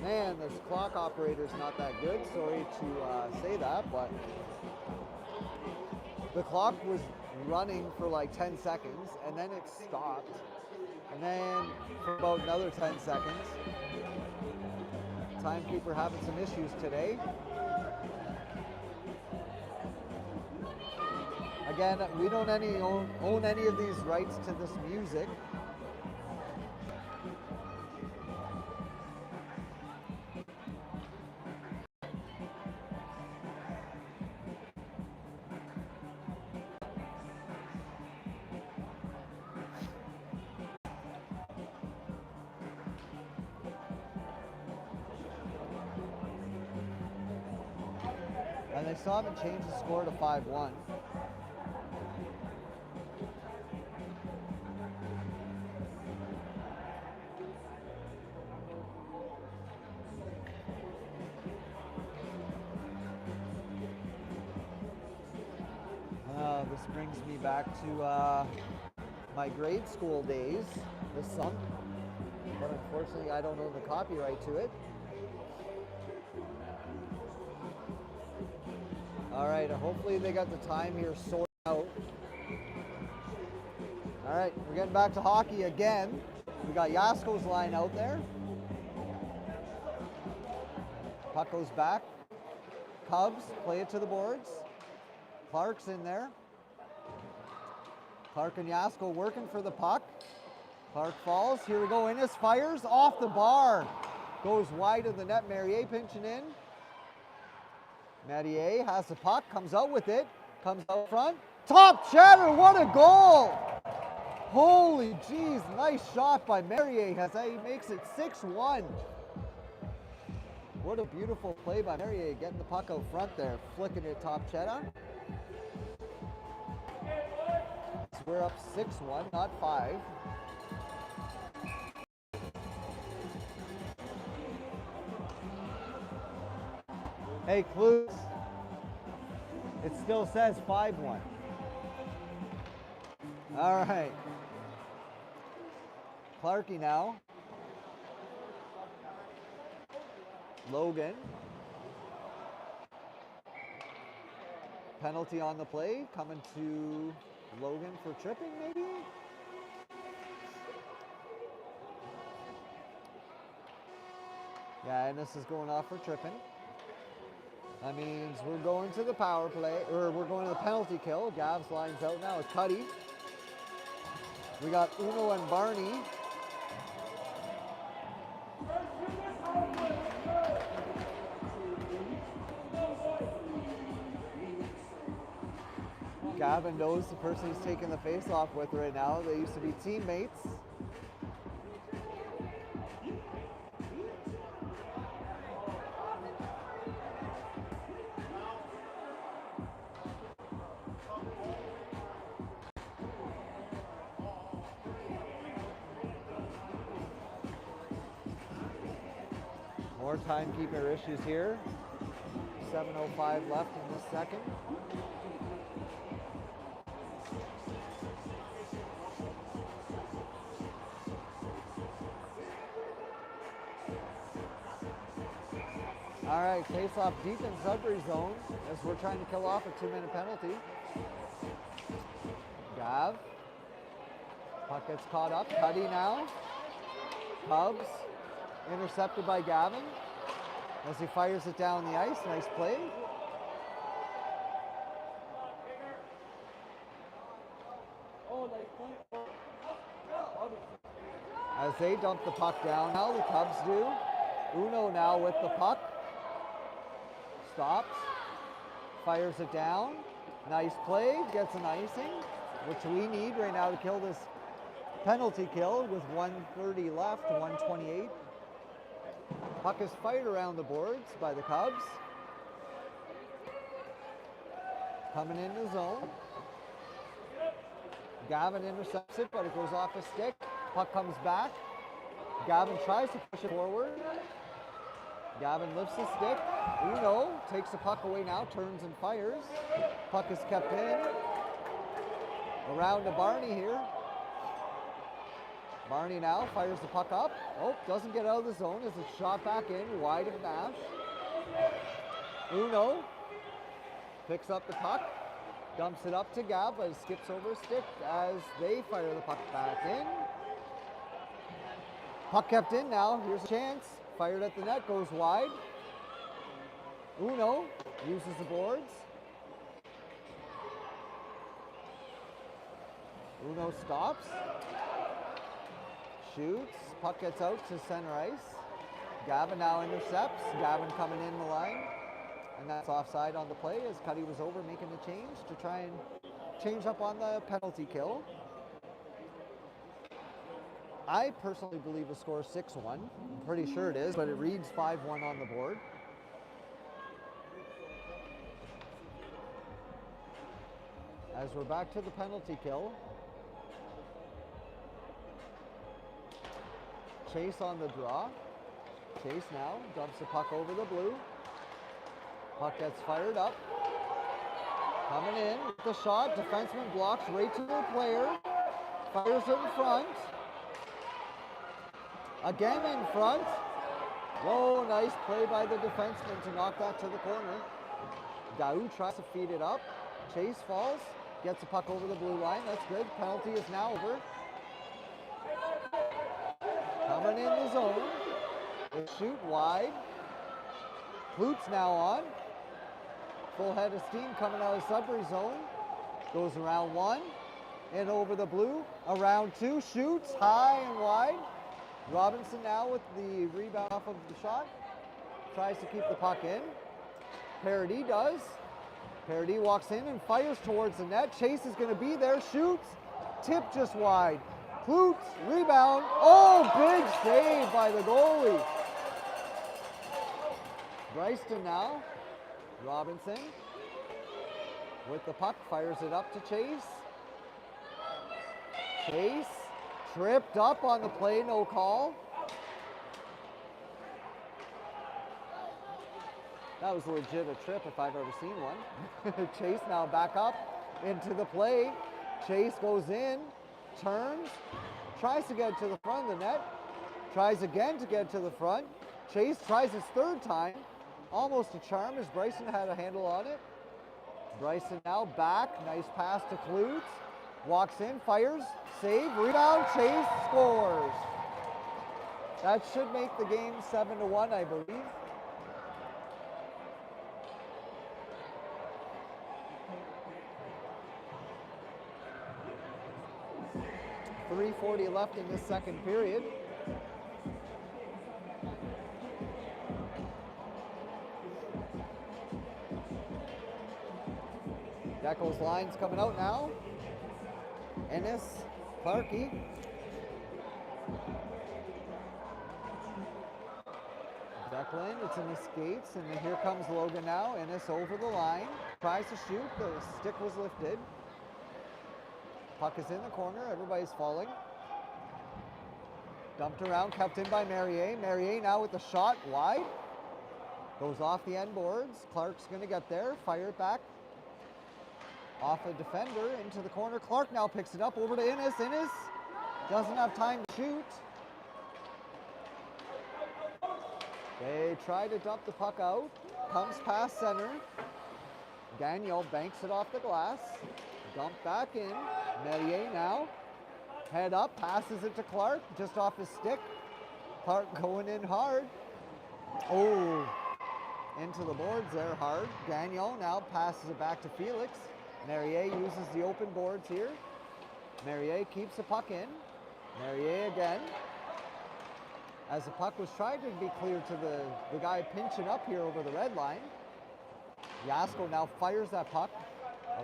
Man, this clock operator's not that good. Sorry to say that, but the clock was running for like 10 seconds and then it stopped. And then for about another 10 seconds. Timekeeper having some issues today. Again, we don't own any of these rights to this music. And they still haven't changed the score to 5-1. This brings me back to my grade school days, this song. But unfortunately, I don't own the copyright to it. All right, hopefully they got the time here sorted out. All right, we're getting back to hockey again. We got Yasko's line out there. Puck goes back. Cubs play it to the boards. Clark's in there. Clark and Yasko working for the puck. Clark falls. Here we go. Innes fires off the bar. Goes wide of the net. Merrier pinching in. Merrier has the puck. Comes out with it. Comes out front. Top chatter. What a goal. Holy jeez. Nice shot by Merrier as he makes it 6-1. What a beautiful play by Merrier. Getting the puck out front there. Flicking it top cheddar. We're up 6-1, not 5. Hey, Klutz. It still says 5-1. All right. Clarkie now. Logan. Penalty on the play, coming to Logan for tripping, maybe? Yeah, and this is going off for tripping. That means we're going to the power play, or we're going to the penalty kill. Gavs lines out now. It's Cuddy. We got Uno and Barney. Gavin knows the person he's taking the face off with right now. They used to be teammates. More timekeeper issues here. 7:05 left in this second. All right, face off deep in Sudbury zone as we're trying to kill off a 2-minute penalty. Gav. Puck gets caught up. Cuddy now. Cubs. Intercepted by Gavin as he fires it down the ice. Nice play. As they dump the puck down now, the Cubs do. Uno now with the puck. Stops. Fires it down. Nice play. Gets an icing, which we need right now to kill this penalty kill with 1:30 left, 1:28. Puck is fired around the boards by the Cubs. Coming in the zone. Gavin intercepts it, but it goes off his stick. Puck comes back. Gavin tries to push it forward. Gavin lifts his stick. Uno takes the puck away now, turns and fires. Puck is kept in. Around to Barney here. Barney now fires the puck up. Oh, doesn't get out of the zone as it's shot back in, wide of Nash. Uno picks up the puck, dumps it up to Gav, but skips over a stick as they fire the puck back in. Puck kept in now, here's a chance. Fired at the net, goes wide. Uno uses the boards. Uno stops. Shoots. Puck gets out to center ice. Gavin now intercepts. Gavin coming in the line. And that's offside on the play as Cuddy was over making the change to try and change up on the penalty kill. I personally believe the score is 6-1. I'm pretty sure it is, but it reads 5-1 on the board. As we're back to the penalty kill. Chase on the draw. Chase now dumps the puck over the blue. Puck gets fired up. Coming in with the shot. Defenseman blocks right to the player. Fires it in front. Again in front. Whoa, nice play by the defenseman to knock that to the corner. Daou tries to feed it up. Chase falls. Gets the puck over the blue line. That's good. Penalty is now over. Coming in the zone. They shoot wide. Klutz now on. Full head of steam coming out of Sudbury zone. Goes around one. And over the blue. Around two. Shoots high and wide. Robinson now with the rebound off of the shot. Tries to keep the puck in. Paradis does. Paradis walks in and fires towards the net. Chase is going to be there. Shoots. Tip just wide. Klutz, rebound. Oh, big save by the goalie. Bryston now. Robinson with the puck, fires it up to Chase. Chase tripped up on the play, no call. That was legit a trip if I've ever seen one. Chase now back up into the play. Chase goes in, turns, tries to get to the front of the net, tries again to get to the front. Chase tries his third time, almost a charm as Bryson had a handle on it. Bryson now back, nice pass to Klutz. Walks in, fires, save, rebound, Chase scores. That should make the game 7-1, I believe. .340 left in this second period. Deckel's line's coming out now. Ennis, Clarkey. Declan, it's in the skates, and then here comes Logan now. Ennis over the line, tries to shoot, the stick was lifted. Puck is in the corner, everybody's falling. Dumped around, kept in by Merrier. Merrier now with the shot, wide. Goes off the end boards. Clark's gonna get there, fire it back. Off a defender into the corner. Clark now picks it up over to Innes. Innes doesn't have time to shoot. They try to dump the puck out. Comes past center. Gagnon banks it off the glass. Dump back in. Melier now. Head up, passes it to Clark, just off his stick. Clark going in hard. Oh, into the boards there hard. Gagnon now passes it back to Felix. Merrier uses the open boards here. Merrier keeps the puck in. Merrier again. As the puck was trying to be cleared to the guy pinching up here over the red line. Yasko now fires that puck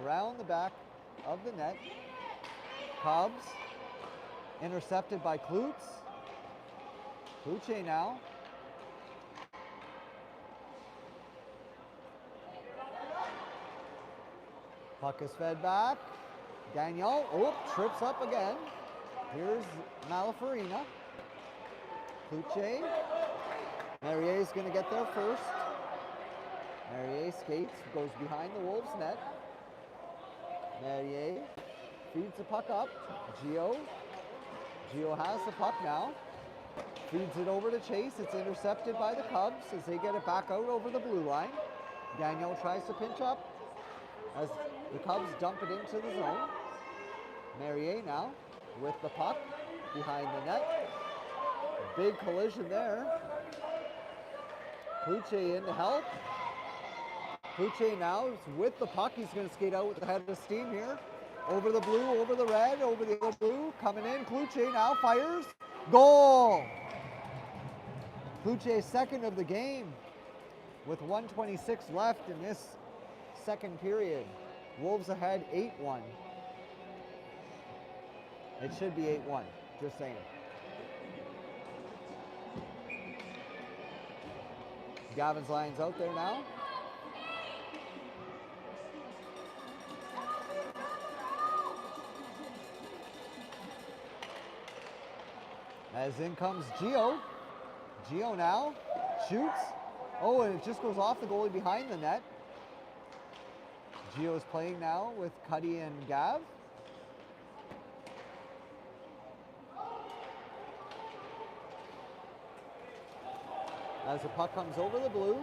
around the back of the net. Cubs intercepted by Klutz. Kluche now. Puck is fed back. Gagnon, trips up again. Here's Malafarina. Kluche. Merrier's going to get there first. Merrier skates, goes behind the Wolves net. Merrier feeds the puck up. Gio. Gio has the puck now. Feeds it over to Chase. It's intercepted by the Cubs as they get it back out over the blue line. Gagnon tries to pinch up as the Cubs dump it into the zone. Merrier now with the puck behind the net. Big collision there. Kluche in to help. Kluche now is with the puck. He's going to skate out with the head of steam here. Over the blue, over the red, over the other blue. Coming in. Kluche now fires. Goal! Kluche second of the game with 1:26 left in this second period. Wolves ahead 8-1. It should be 8-1, just saying. Gavin's line's out there now. As in comes Gio. Gio now shoots. Oh, and it just goes off the goalie behind the net. Gio's playing now with Cuddy and Gav. As the puck comes over the blue.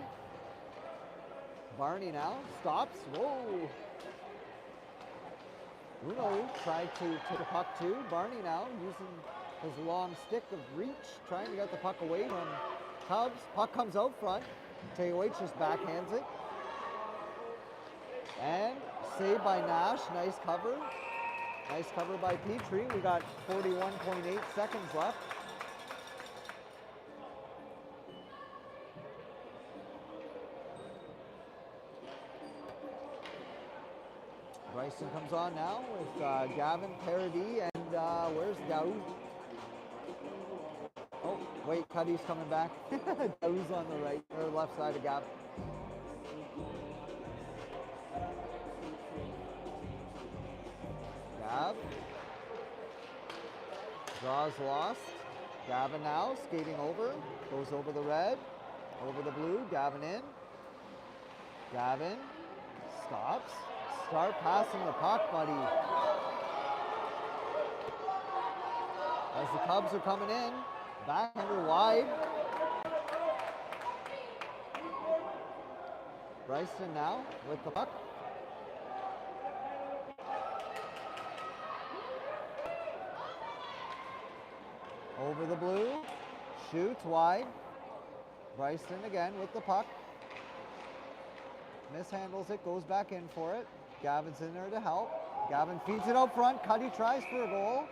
Barney now stops. Whoa. Uno tried to take the puck too. Barney now using his long stick of reach, trying to get the puck away from Cubs. Puck comes out front. Teowicz just backhands it. And saved by Nash. Nice cover. Nice cover by Petrie. We got 41.8 seconds left. Bryson comes on now with Gavin, Paradis, and where's Daouz? Oh, wait, Cuddy's coming back. Daouz on the right, or left side of Gavin. Gav. Draws lost. Gavin now skating over. Goes over the red. Over the blue. Gavin in. Gavin stops. Start passing the puck, buddy. As the Cubs are coming in. Backhander wide. Bryson now with the puck. Over the blue. Shoots wide. Bryson again with the puck. Mishandles it, goes back in for it. Gavin's in there to help. Gavin feeds it out front. Cuddy tries for a goal.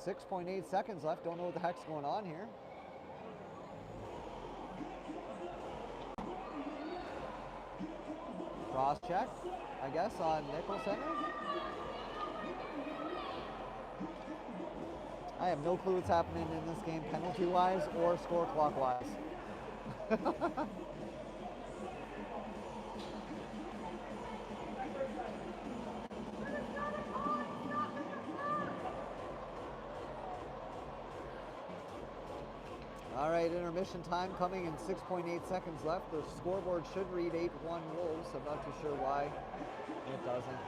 6.8 seconds left. Don't know what the heck's going on here. Cross check, I guess, on Nickel Center. I have no clue what's happening in this game, penalty-wise or score clock-wise. All right, intermission time coming in 6.8 seconds left. The scoreboard should read 8-1 Wolves. I'm not too sure why it doesn't.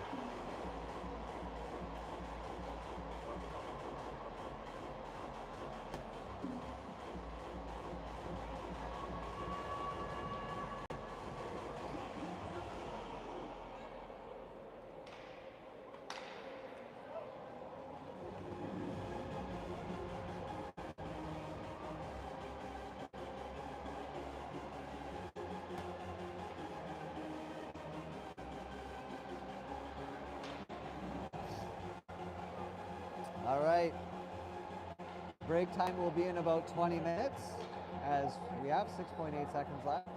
Break time will be in about 20 minutes as we have 6.8 seconds left.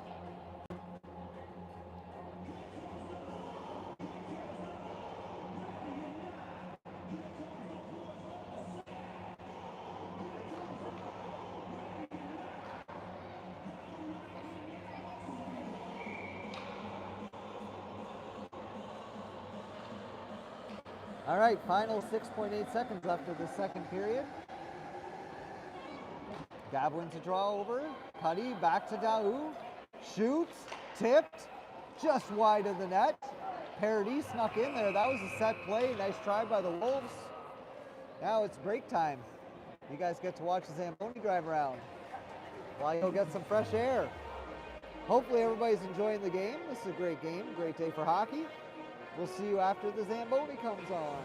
All right, final 6.8 seconds left of the second period. Gab wins a draw over. Cuddy back to Daou. Shoots, tipped, just wide of the net. Paradis snuck in there. That was a set play. Nice try by the Wolves. Now it's break time. You guys get to watch the Zamboni drive around while you go get some fresh air. Hopefully everybody's enjoying the game. This is a great game, great day for hockey. We'll see you after the Zamboni comes on.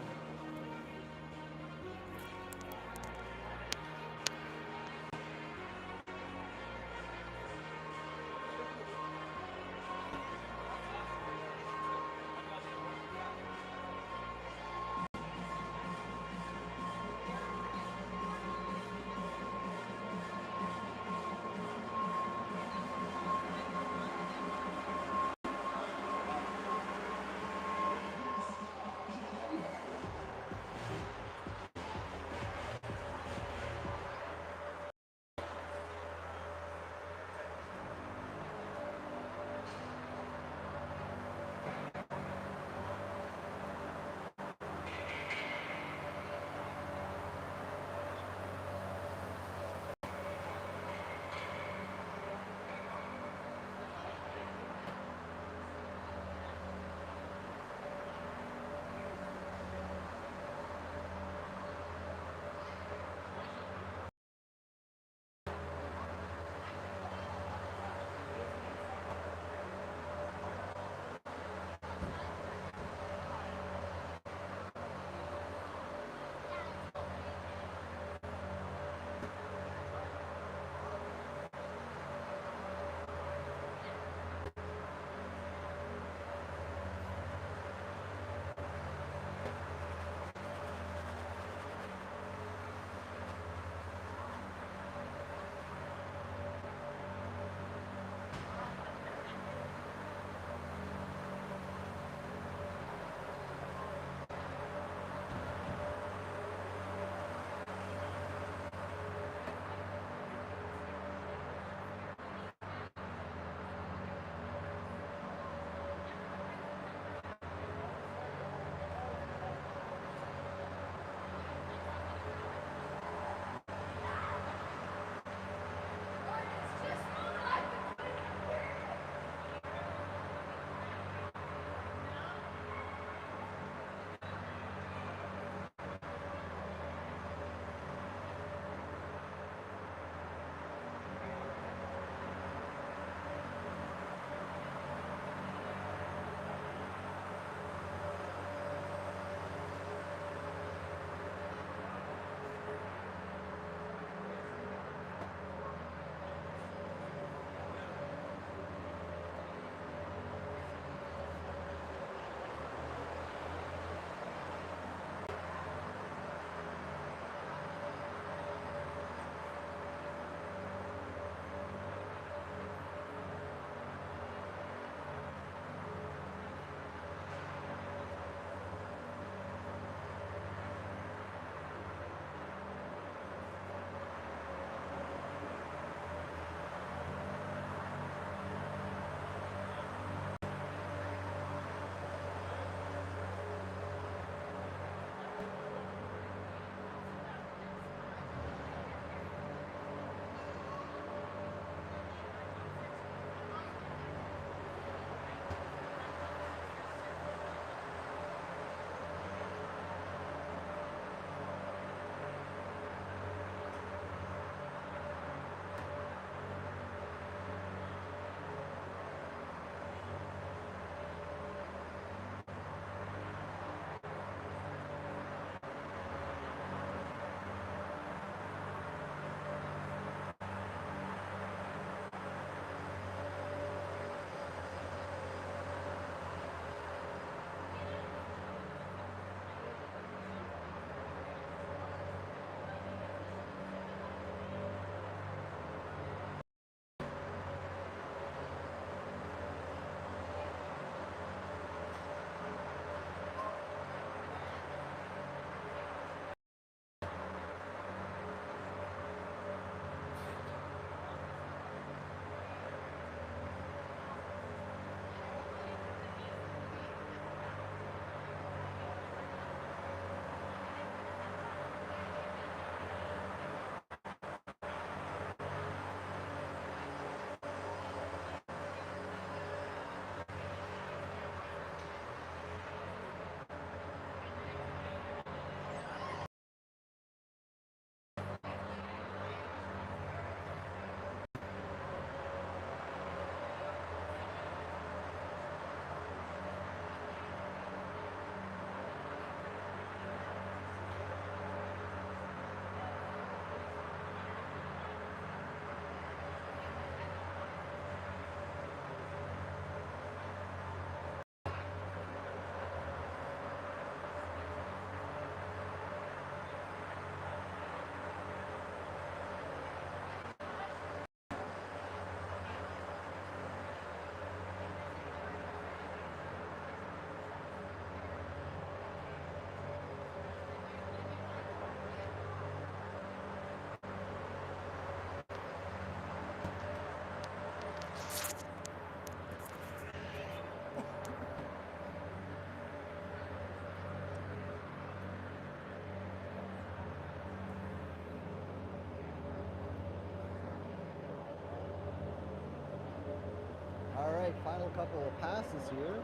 final couple of passes here.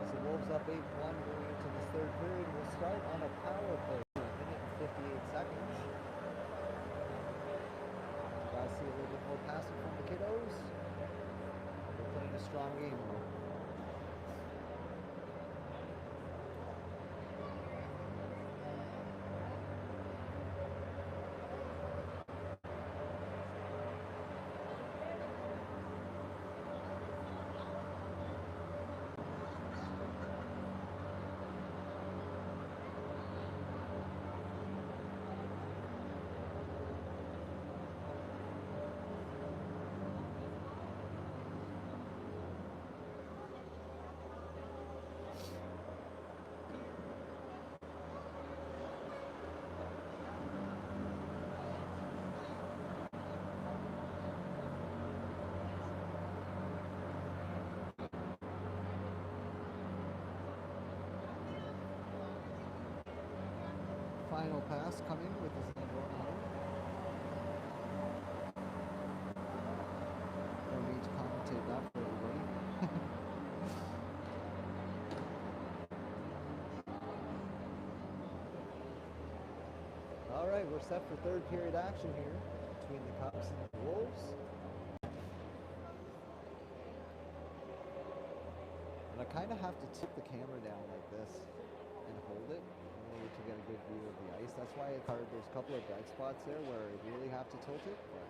As the Wolves up 8-1 going into this third period. We'll start on a power play. A minute and 58 seconds. Guys see a little bit more passing from the kiddos. They're playing a strong game though. Final pass coming with his number 1. Don't need to commentate that for everybody. All right, we're set for third period action here between the Cubs and the Wolves. And I kind of have to tip the camera down like this and hold it to get a good view of the ice. That's why it's hard. There's a couple of bright spots there where I really have to tilt it, but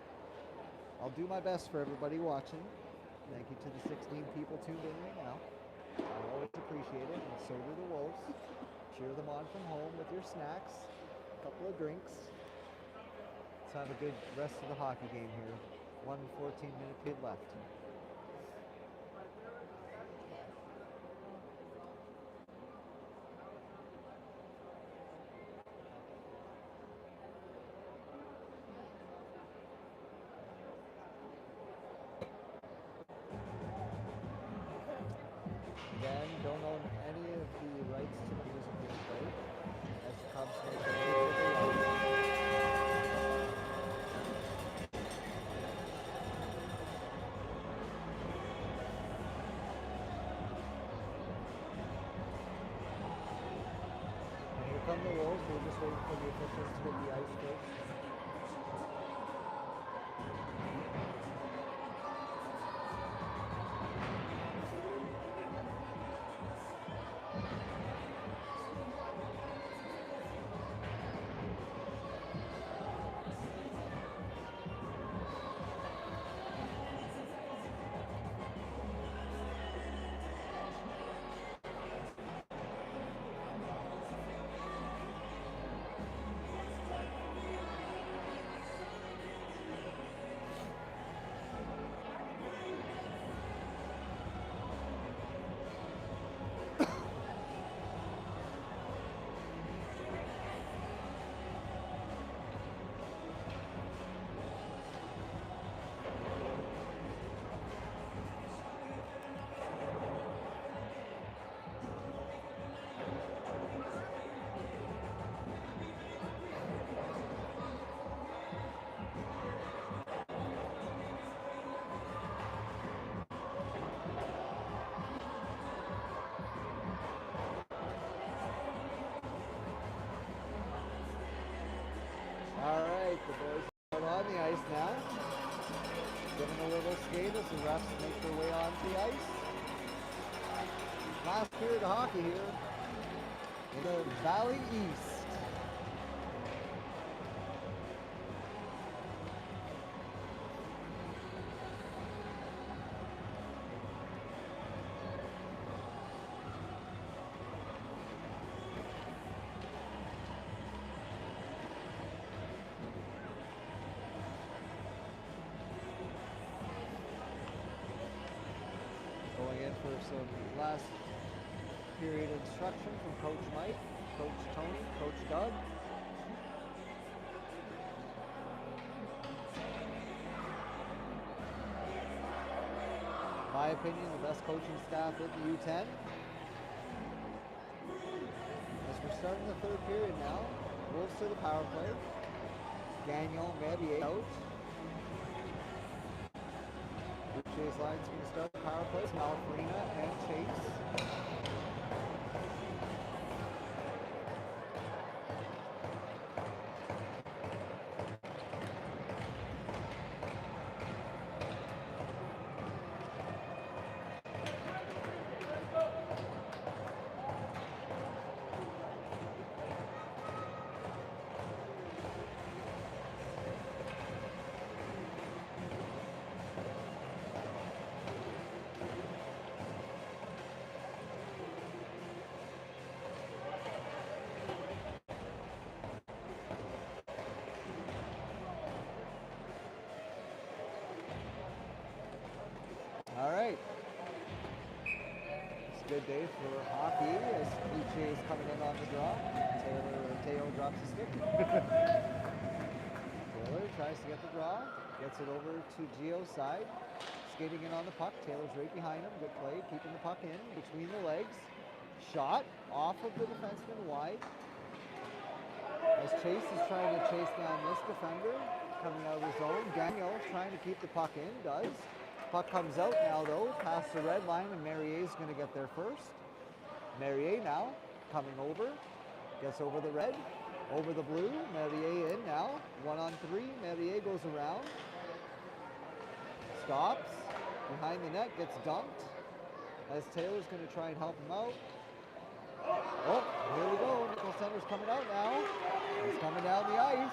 I'll do my best for everybody watching. Thank you to the 16 people tuned in right now. I always appreciate it, and so do the Wolves. Cheer them on from home with your snacks, a couple of drinks. Let's have a good rest of the hockey game here. 1 14-minute period left. Again, don't own any of the rights to the music being played, as the Cubs make their way to the ice. And here come the Wolves. We're just waiting for the officials to hit the ice first. Alright, the boys are on the ice now. Giving a little skate as the refs make their way onto the ice. Last period of hockey here in the Valley East. Going in for some last period instruction from Coach Mike, Coach Tony, Coach Doug. My opinion, the best coaching staff in the U10. As we're starting the third period now, Wolves to the power play. Gagnon, Verbier out. Boucher's line's going to start the power play. Malafrina and Chase. All right. It's a good day for hockey as Boucher is coming in on the draw. Teo drops a stick. Taylor tries to get the draw, gets it over to Gio's side. Skating in on the puck. Taylor's right behind him. Good play, keeping the puck in between the legs. Shot off of the defenseman wide. As Chase is trying to chase down this defender, coming out of the zone. Gagnon trying to keep the puck in, does. Puck comes out now though, past the red line, and Merrier's going to get there first. Merrier now, coming over, gets over the red, over the blue. Merrier in now, 1-on-3. Merrier goes around, stops, behind the net, gets dumped. As Taylor's going to try and help him out. Oh, here we go. Nickel Center's coming out now. He's coming down the ice.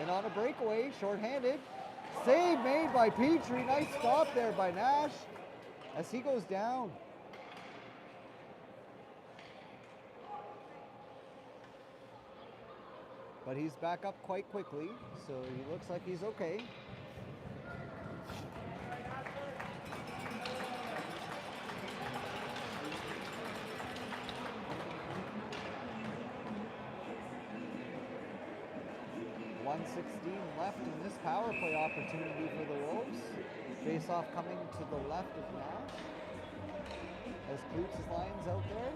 In on a breakaway, shorthanded. Save made by Petrie. Nice stop there by Nash as he goes down. But he's back up quite quickly, so he looks like he's okay. Left in this power play opportunity for the Wolves. Face-off coming to the left of Nash. As Klutz lines out there.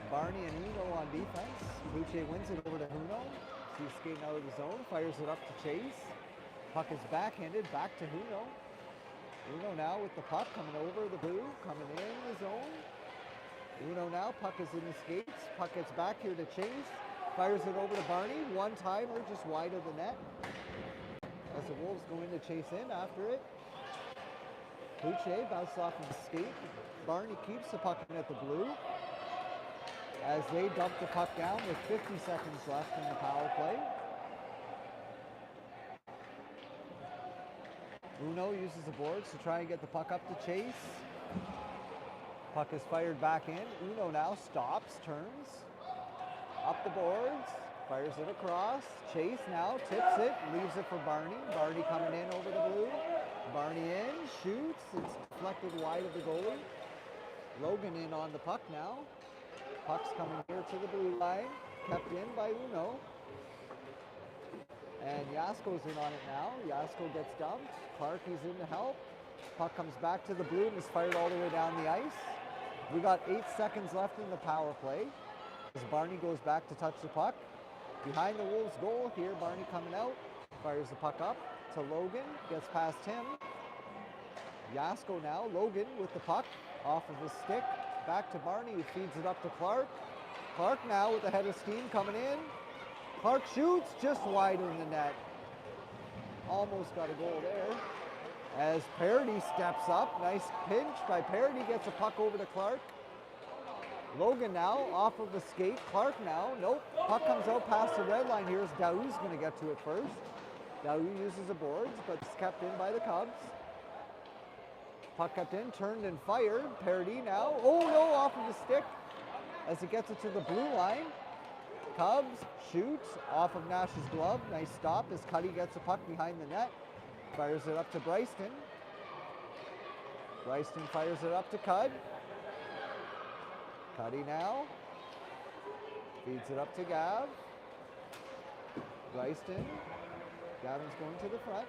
Barney and Uno on defense. Boucher wins it over to Huno. He's skating out of the zone, fires it up to Chase. Puck is backhanded, back to Huno. Uno now with the puck, coming over the blue, coming in the zone. Uno now, puck is in the skates. Puck gets back here to Chase. Fires it over to Barney, one-timer just wide of the net. As the Wolves go in to chase in after it. Boucher bounces off of the skate. Barney keeps the puck in at the blue. As they dump the puck down with 50 seconds left in the power play. Uno uses the boards to try and get the puck up to Chase. Puck is fired back in. Uno now stops, turns. Up the boards, fires it across. Chase now tips it, leaves it for Barney. Barney coming in over the blue. Barney in, shoots. It's deflected wide of the goalie. Logan in on the puck now. Puck's coming here to the blue line. Kept in by Uno. And Yasko's in on it now. Yasko gets dumped. Clarkie's in to help. Puck comes back to the blue and is fired all the way down the ice. We got 8 seconds left in the power play. As Barney goes back to touch the puck. Behind the Wolves goal here, Barney coming out. Fires the puck up to Logan. Gets past him. Yasko now. Logan with the puck off of his stick. Back to Barney, who feeds it up to Clark. Clark now with the head of steam coming in. Clark shoots just wide in the net. Almost got a goal there. As Parody steps up. Nice pinch by Parody. Gets a puck over to Clark. Logan now off of the skate. Clark now. Nope. Puck comes out past the red line. Here's Daou's going to get to it first. Daou uses the boards, but it's kept in by the Cubs. Puck kept in, turned and fired. Parody now. Oh no, off of the stick as it gets it to the blue line. Cubs shoots off of Nash's glove. Nice stop as Cuddy gets the puck behind the net. Fires it up to Bryston. Bryston fires it up to Cud. Cuddy now. Feeds it up to Gav. Bryston. Gavin's going to the front.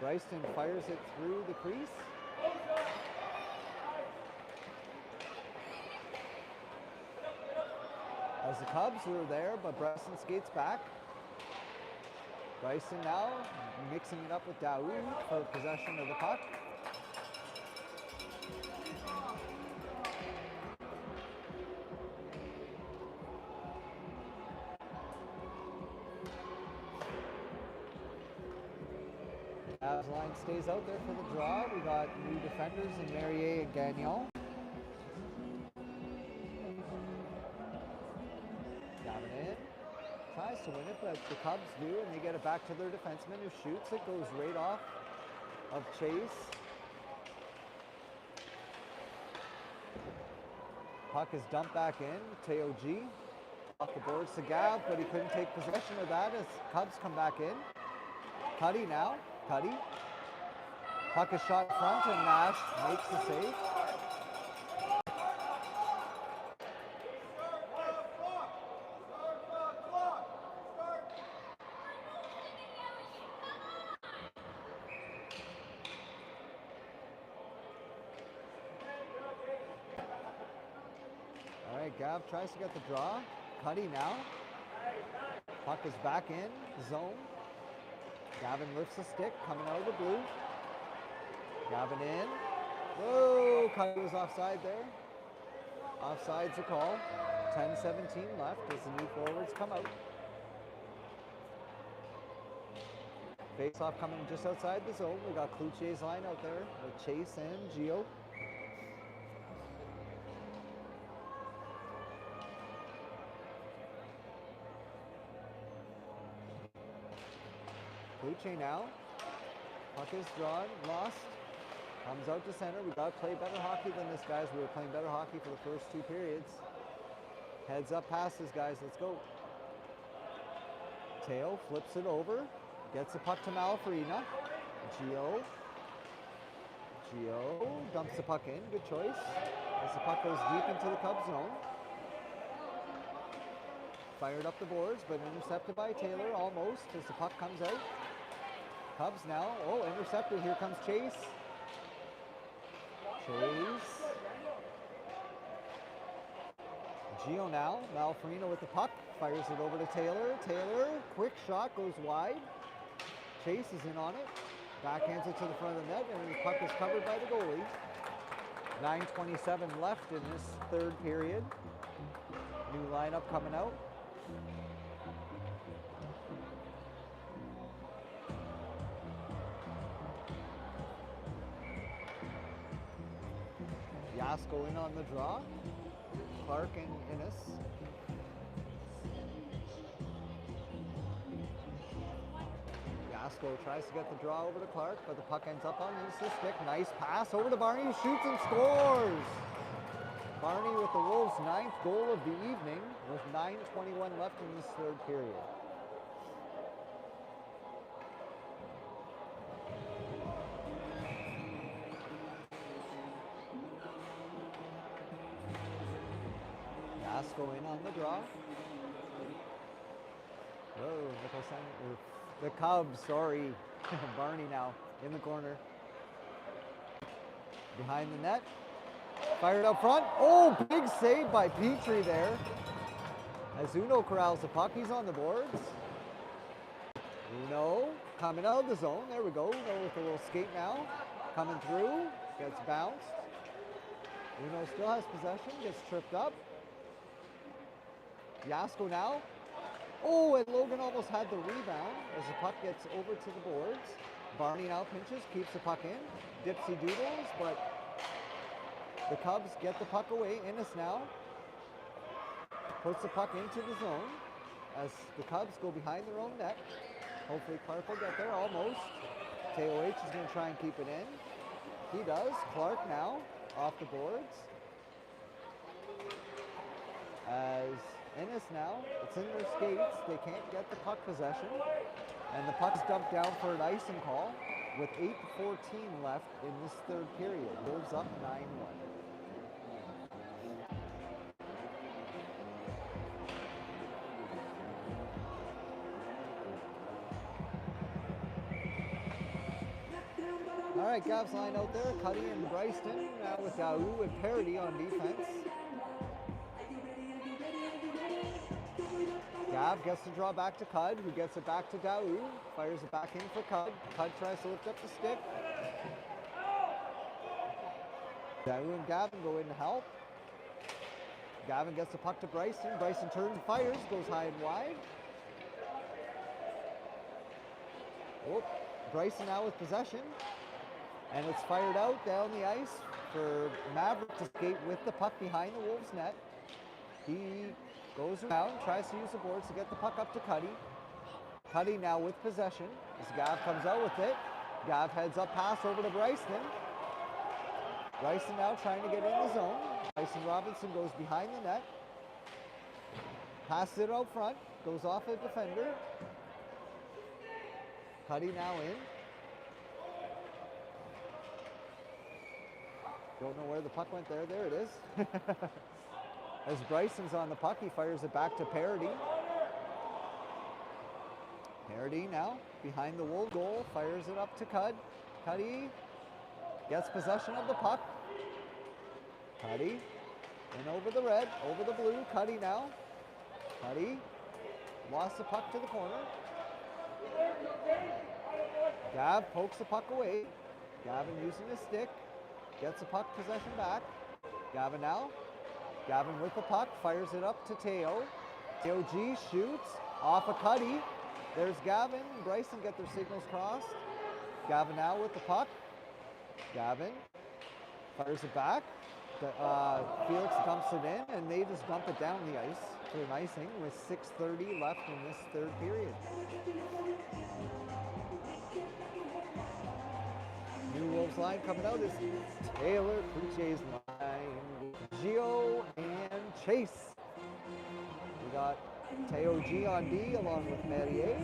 Bryston fires it through the crease. As the Cubs are there, but Bryston skates back. Bryson now mixing it up with Daoud for possession of the puck. Avs line stays out there for the draw. We got new defenders in Merrier and Gagnon. Gavin in. Tries to win it, but the Cubs do, and they get it back to their defenseman who shoots it. Goes right off of Chase. Puck is dumped back in. Teo G. Off the boards to Gav, but he couldn't take possession of that as Cubs come back in. Cuddy now. Cuddy. Puck is shot front and Nash makes the save. All right, Gav tries to get the draw. Cuddy now. Puck is back in zone. Gavin lifts the stick, coming out of the blue. Gavin in. Whoa, Cuddy was offside there. Offside's a call. 10:17 left as the new forwards come out. Face-off coming just outside the zone. We got Cloutier's line out there with Chase and Gio. Cloutier now. Puck is drawn, lost. Comes out to center. We got to play better hockey than this, guys. We were playing better hockey for the first two periods. Heads up passes, guys. Let's go. Teo flips it over. Gets the puck to Malafrina. Gio dumps the puck in. Good choice. As the puck goes deep into the Cubs zone. Fired up the boards, but intercepted by Taylor almost as the puck comes out. Cubs now. Oh, intercepted. Here comes Chase. Gio now. Malafrina with the puck. Fires it over to Taylor. Taylor, quick shot, goes wide. Chase is in on it. Backhands it to the front of the net, and the puck is covered by the goalie. 9:27 left in this third period. New lineup coming out. Yasko in on the draw. Clark and Innes. Yasko tries to get the draw over to Clark, but the puck ends up on his stick. Nice pass over to Barney, who shoots and scores! Barney with the Wolves' 9th goal of the evening with 9:21 left in this third period. Yasko in on the draw. Whoa, the Cubs, sorry. Barney now in the corner. Behind the net. Fired up front. Oh, big save by Petrie there. As Uno corrals the puck, he's on the boards. Uno coming out of the zone. There we go. Uno with a little skate now. Coming through. Gets bounced. Uno still has possession. Gets tripped up. Yasko now. Oh, and Logan almost had the rebound as the puck gets over to the boards. Barney now pinches, keeps the puck in. Dipsy doodles, but the Cubs get the puck away. Innes now puts the puck into the zone as the Cubs go behind their own net. Hopefully Clark will get there, almost. Teo H is going to try and keep it in. He does. Clark now off the boards. As Innes now, it's in their skates. They can't get the puck possession. And the puck's dumped down for an icing call with 8:14 left in this third period. Wolves up 9-1. All right, Gav's line out there. Cuddy and Bryston now with Daou and Parody on defense. Gav gets to draw back to Cud, who gets it back to Dau. Fires it back in for Cud. Cud tries to lift up the stick. Dau and Gavin go in to help. Gavin gets the puck to Bryson. Bryson turns, fires, goes high and wide. Oh, Bryson now with possession. And it's fired out down the ice for Maverick to skate with the puck behind the Wolves net. He goes around, tries to use the boards to get the puck up to Cuddy. Cuddy now with possession as Gav comes out with it. Gav heads up pass over to Bryson. Bryson now trying to get in the zone. Bryson Robinson goes behind the net. Passes it out front, goes off a defender. Cuddy now in. Don't know where the puck went there. There it is. As Bryson's on the puck, he fires it back to Parody. Parody now behind the Wolf goal, fires it up to Cud. Cuddy gets possession of the puck. Cuddy in over the red, over the blue. Cuddy now. Cuddy lost the puck to the corner. Gav pokes the puck away. Gavin using his stick. Gets the puck possession back. Gavin now. Gavin with the puck. Fires it up to Teo. Teo G shoots off a Cuddy. There's Gavin and Bryson get their signals crossed. Gavin now with the puck. Gavin fires it back. Felix dumps it in, and they just dump it down the ice for an icing with 6:30 left in this third period. New Wolves line coming out is Taylor Cloutier's line. Gio and Chase. We got Teo G on D along with Merrier.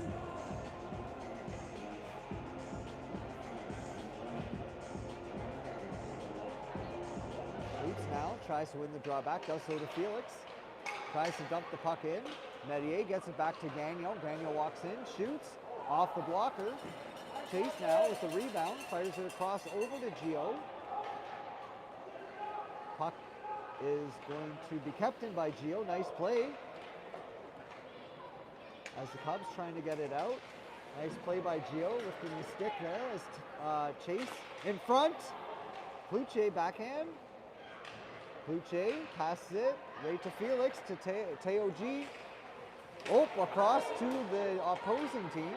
Shoots now, tries to win the drawback, does so to Felix. Tries to dump the puck in. Merrier gets it back to Gagnon. Gagnon walks in, shoots off the blocker. Chase now with the rebound, fires it across over to Gio. Puck is going to be kept in by Gio. Nice play. As the Cubs trying to get it out. Nice play by Gio, lifting the stick there as Chase in front. Cloutier backhand. Cloutier passes it right to Felix, to Teo G. Oh, across to the opposing team.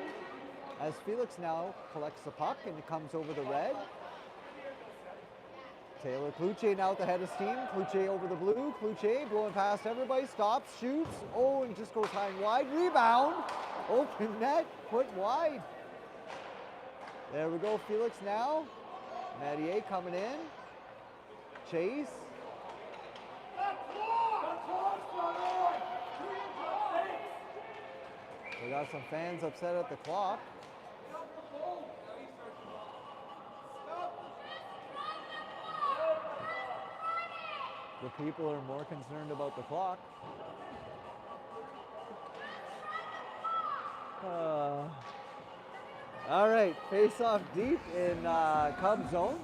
As Felix now collects the puck and it comes over the red. Taylor Cloutier now at the head of steam. Cloutier over the blue. Cloutier blowing past everybody. Stops, shoots. Oh, and just goes high and wide. Rebound. Open net. Put wide. There we go. Felix now. Mattier coming in. Chase. We got some fans upset at the clock. The people are more concerned about the clock. All right, face off deep in Cub zone.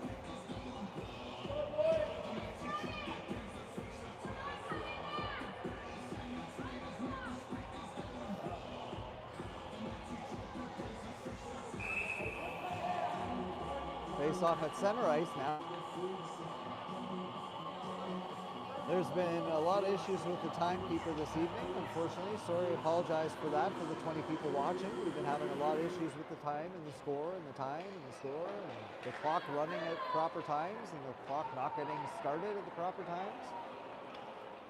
Face off at center ice now. There's been a lot of issues with the timekeeper this evening, unfortunately. Sorry, apologize for that for the 20 people watching. We've been having a lot of issues with the time and the score and the time and the score and the clock running at proper times and the clock not getting started at the proper times.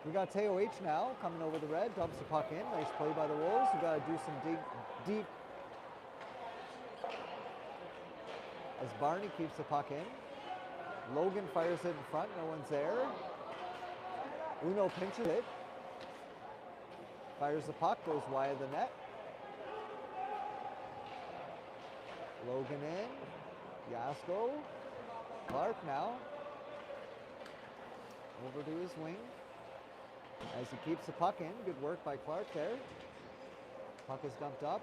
We got Teo H now coming over the red, dumps the puck in. Nice play by the Wolves. We got to do some deep as Barney keeps the puck in. Logan fires it in front, no one's there. Uno pinches it. Fires the puck, goes wide of the net. Logan in. Yasko. Clark now. Over to his wing. As he keeps the puck in. Good work by Clark there. Puck is dumped up.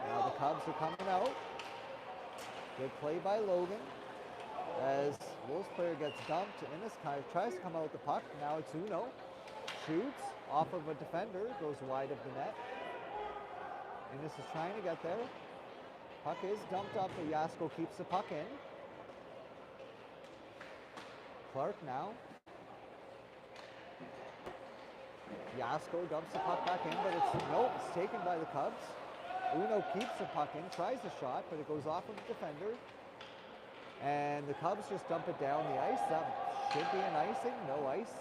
Now the Cubs are coming out. Good play by Logan. As Wolves player gets dumped, Innes tries to come out with the puck. Now it's Uno. Shoots off of a defender, goes wide of the net. Innes is trying to get there. Puck is dumped up, but Yasko keeps the puck in. Clark now. Yasko dumps the puck back in, but it's taken by the Cubs. Uno keeps the puck in, tries a shot, but it goes off of the defender. And the Cubs just dump it down the ice. That should be an icing. No ice.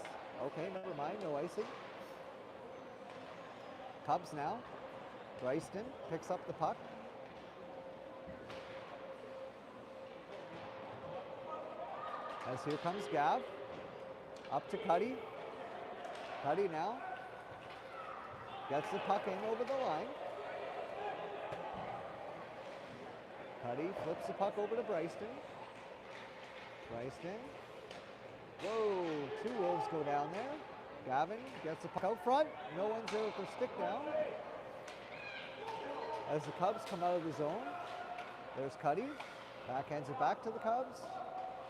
Okay, never mind. No icing. Cubs now. Royston picks up the puck. As here comes Gav. Up to Cuddy. Cuddy now. Gets the puck in over the line. Cuddy flips the puck over to Bryston. Bryston. Whoa, 2 Wolves go down there. Gavin gets the puck out front. No one's there with their stick down. As the Cubs come out of the zone, there's Cuddy. Backhands it back to the Cubs.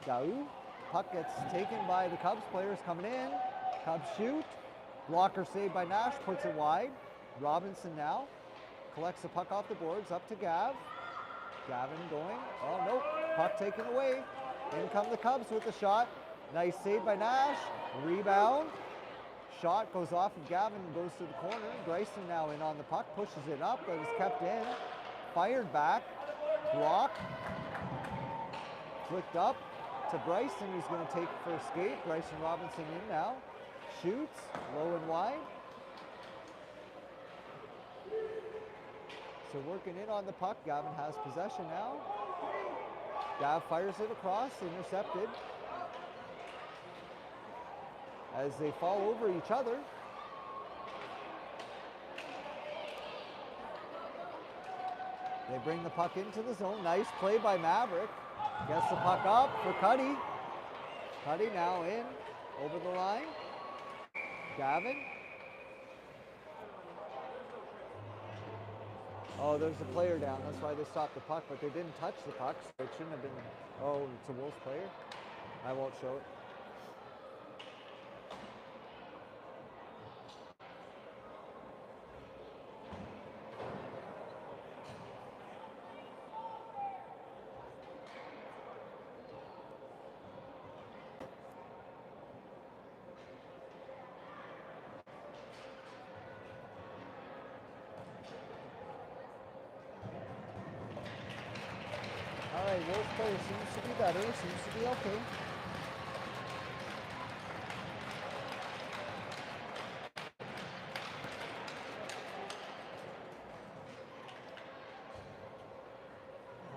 Daou. Puck gets taken by the Cubs players coming in. Cubs shoot. Blocker saved by Nash, puts it wide. Robinson now collects the puck off the boards, up to Gav. Gavin going. Oh, nope. Puck taken away. In come the Cubs with the shot. Nice save by Nash. Rebound. Shot goes off of Gavin and goes to the corner. Bryson now in on the puck, pushes it up, but is kept in. Fired back. Block. Flicked up to Bryson, who's going to take first skate. Bryson Robinson in now. Shoots. Low and wide. So working in on the puck. Gavin has possession now. Gav fires it across, intercepted. As they fall over each other. They bring the puck into the zone. Nice play by Maverick. Gets the puck up for Cuddy. Cuddy now in, over the line. Gavin. Oh, there's a player down. That's why they stopped the puck, but they didn't touch the puck, so it shouldn't have been. Oh, it's a Wolves player. I won't show it. All right, Wolves player seems to be better, seems to be okay.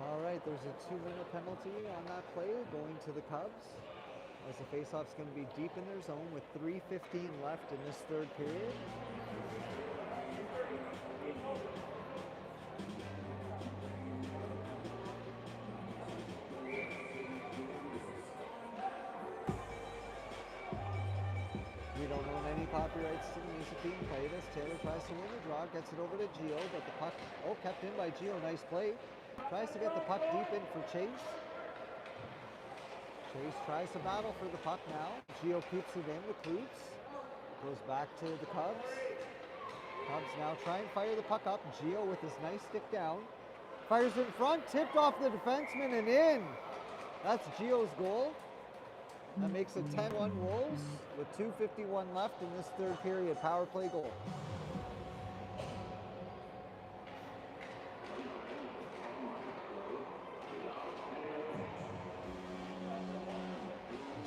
All right, there's a 2-minute penalty on that play going to the Cubs. As the faceoff's going to be deep in their zone with 3:15 left in this third period. We don't own any copyrights to the music being played as Taylor tries to win the draw, gets it over to Gio, but the puck, kept in by Gio, nice play. Tries to get the puck deep in for Chase. Chase tries to battle for the puck now. Gio keeps it in with Klutz. Goes back to the Cubs. Cubs now try and fire the puck up. Gio with his nice stick down. Fires in front, tipped off the defenseman and in. That's Gio's goal. That makes it 10-1 Wolves with 2:51 left in this third period. Power play goal.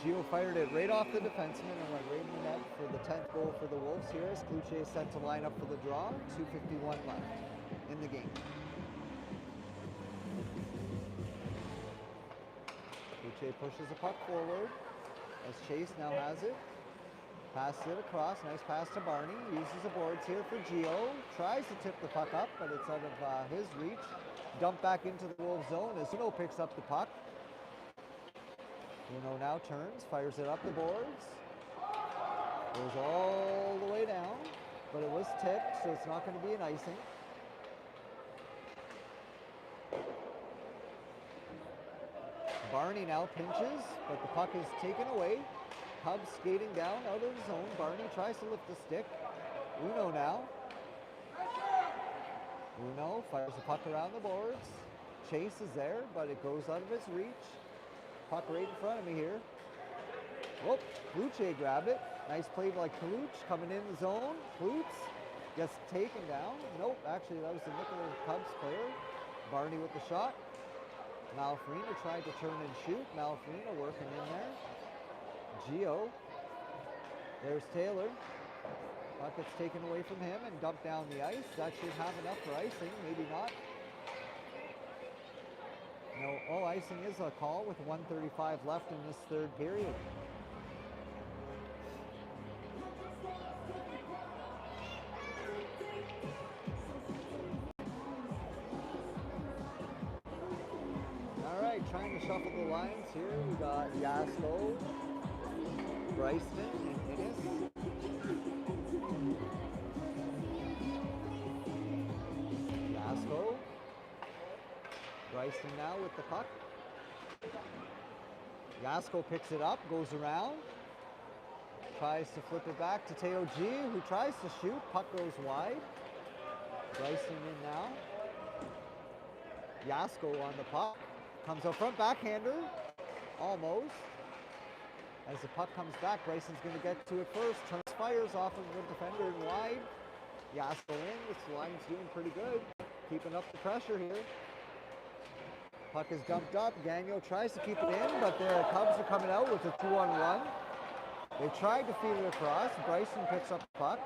Gio fired it right off the defenseman and went right in the net for the 10th goal for the Wolves here as Cloutier is set to line up for the draw. 2:51 left in the game. Cloutier pushes the puck forward as Chase now has it. Passes it across. Nice pass to Barney. Uses the boards here for Gio. Tries to tip the puck up, but it's out of his reach. Dumped back into the Wolves zone as Uno picks up the puck. Uno now turns, fires it up the boards. Goes all the way down, but it was tipped, so it's not going to be an icing. Barney now pinches, but the puck is taken away. Cubs skating down out of the zone. Barney tries to lift the stick. Uno now. Uno fires the puck around the boards. Chase is there, but it goes out of his reach. Puck right in front of me here. Whoop, Luce grabbed it. Nice play by Kaluch coming in the zone. Klutz gets taken down. Nope, actually that was the Nicholas Cubs player. Barney with the shot. Malfrina tried to turn and shoot. Malfrina working in there. Gio. There's Taylor. Puck gets taken away from him and dumped down the ice. That should have enough for icing. Maybe not. No, oh, icing is a call with 1:35 left in this third period. All right, trying to shuffle the lines here. We got Yasko, Bryson, and Innes. Yasko. Bryson now with the puck. Yasko picks it up, goes around. Tries to flip it back to Teo G, who tries to shoot. Puck goes wide. Bryson in now. Yasko on the puck. Comes up front, backhander. Almost. As the puck comes back, Bryson's going to get to it first. Turns, fires off of the defender and wide. Yasko in. This line's doing pretty good. Keeping up the pressure here. Puck is dumped up. Gagnon tries to keep it in, but the Cubs are coming out with a 2-on-1. They tried to feed it across. Bryson picks up the puck.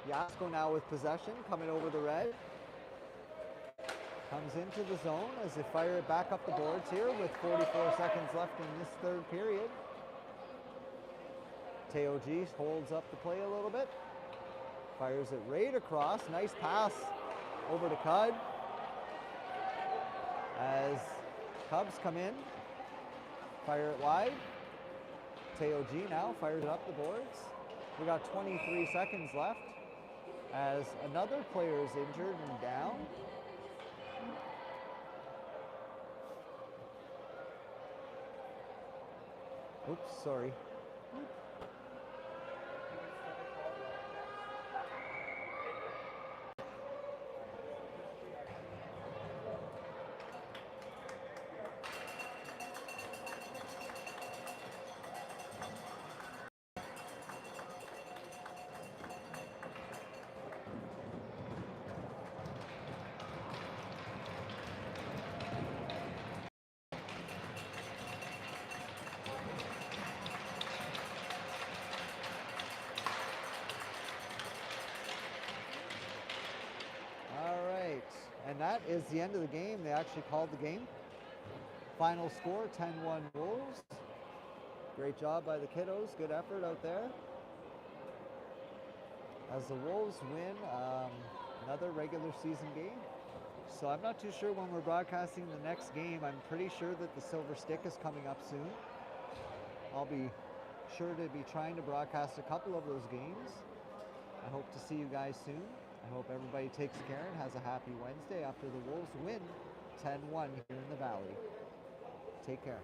Yasko now with possession, coming over the red. Comes into the zone as they fire it back up the boards here with 44 seconds left in this third period. Teo G holds up the play a little bit. Fires it right across. Nice pass over to Cud. As Cubs come in, fire it wide. Teo G now fires it up the boards. We got 23 seconds left as another player is injured and down. Oops, sorry. And that is the end of the game. They actually called the game. Final score, 10-1 Wolves. Great job by the kiddos. Good effort out there. As the Wolves win another regular season game. So I'm not too sure when we're broadcasting the next game. I'm pretty sure that the Silver Stick is coming up soon. I'll be sure to be trying to broadcast a couple of those games. I hope to see you guys soon. I hope everybody takes care and has a happy Wednesday after the Wolves win 10-1 here in the Valley. Take care.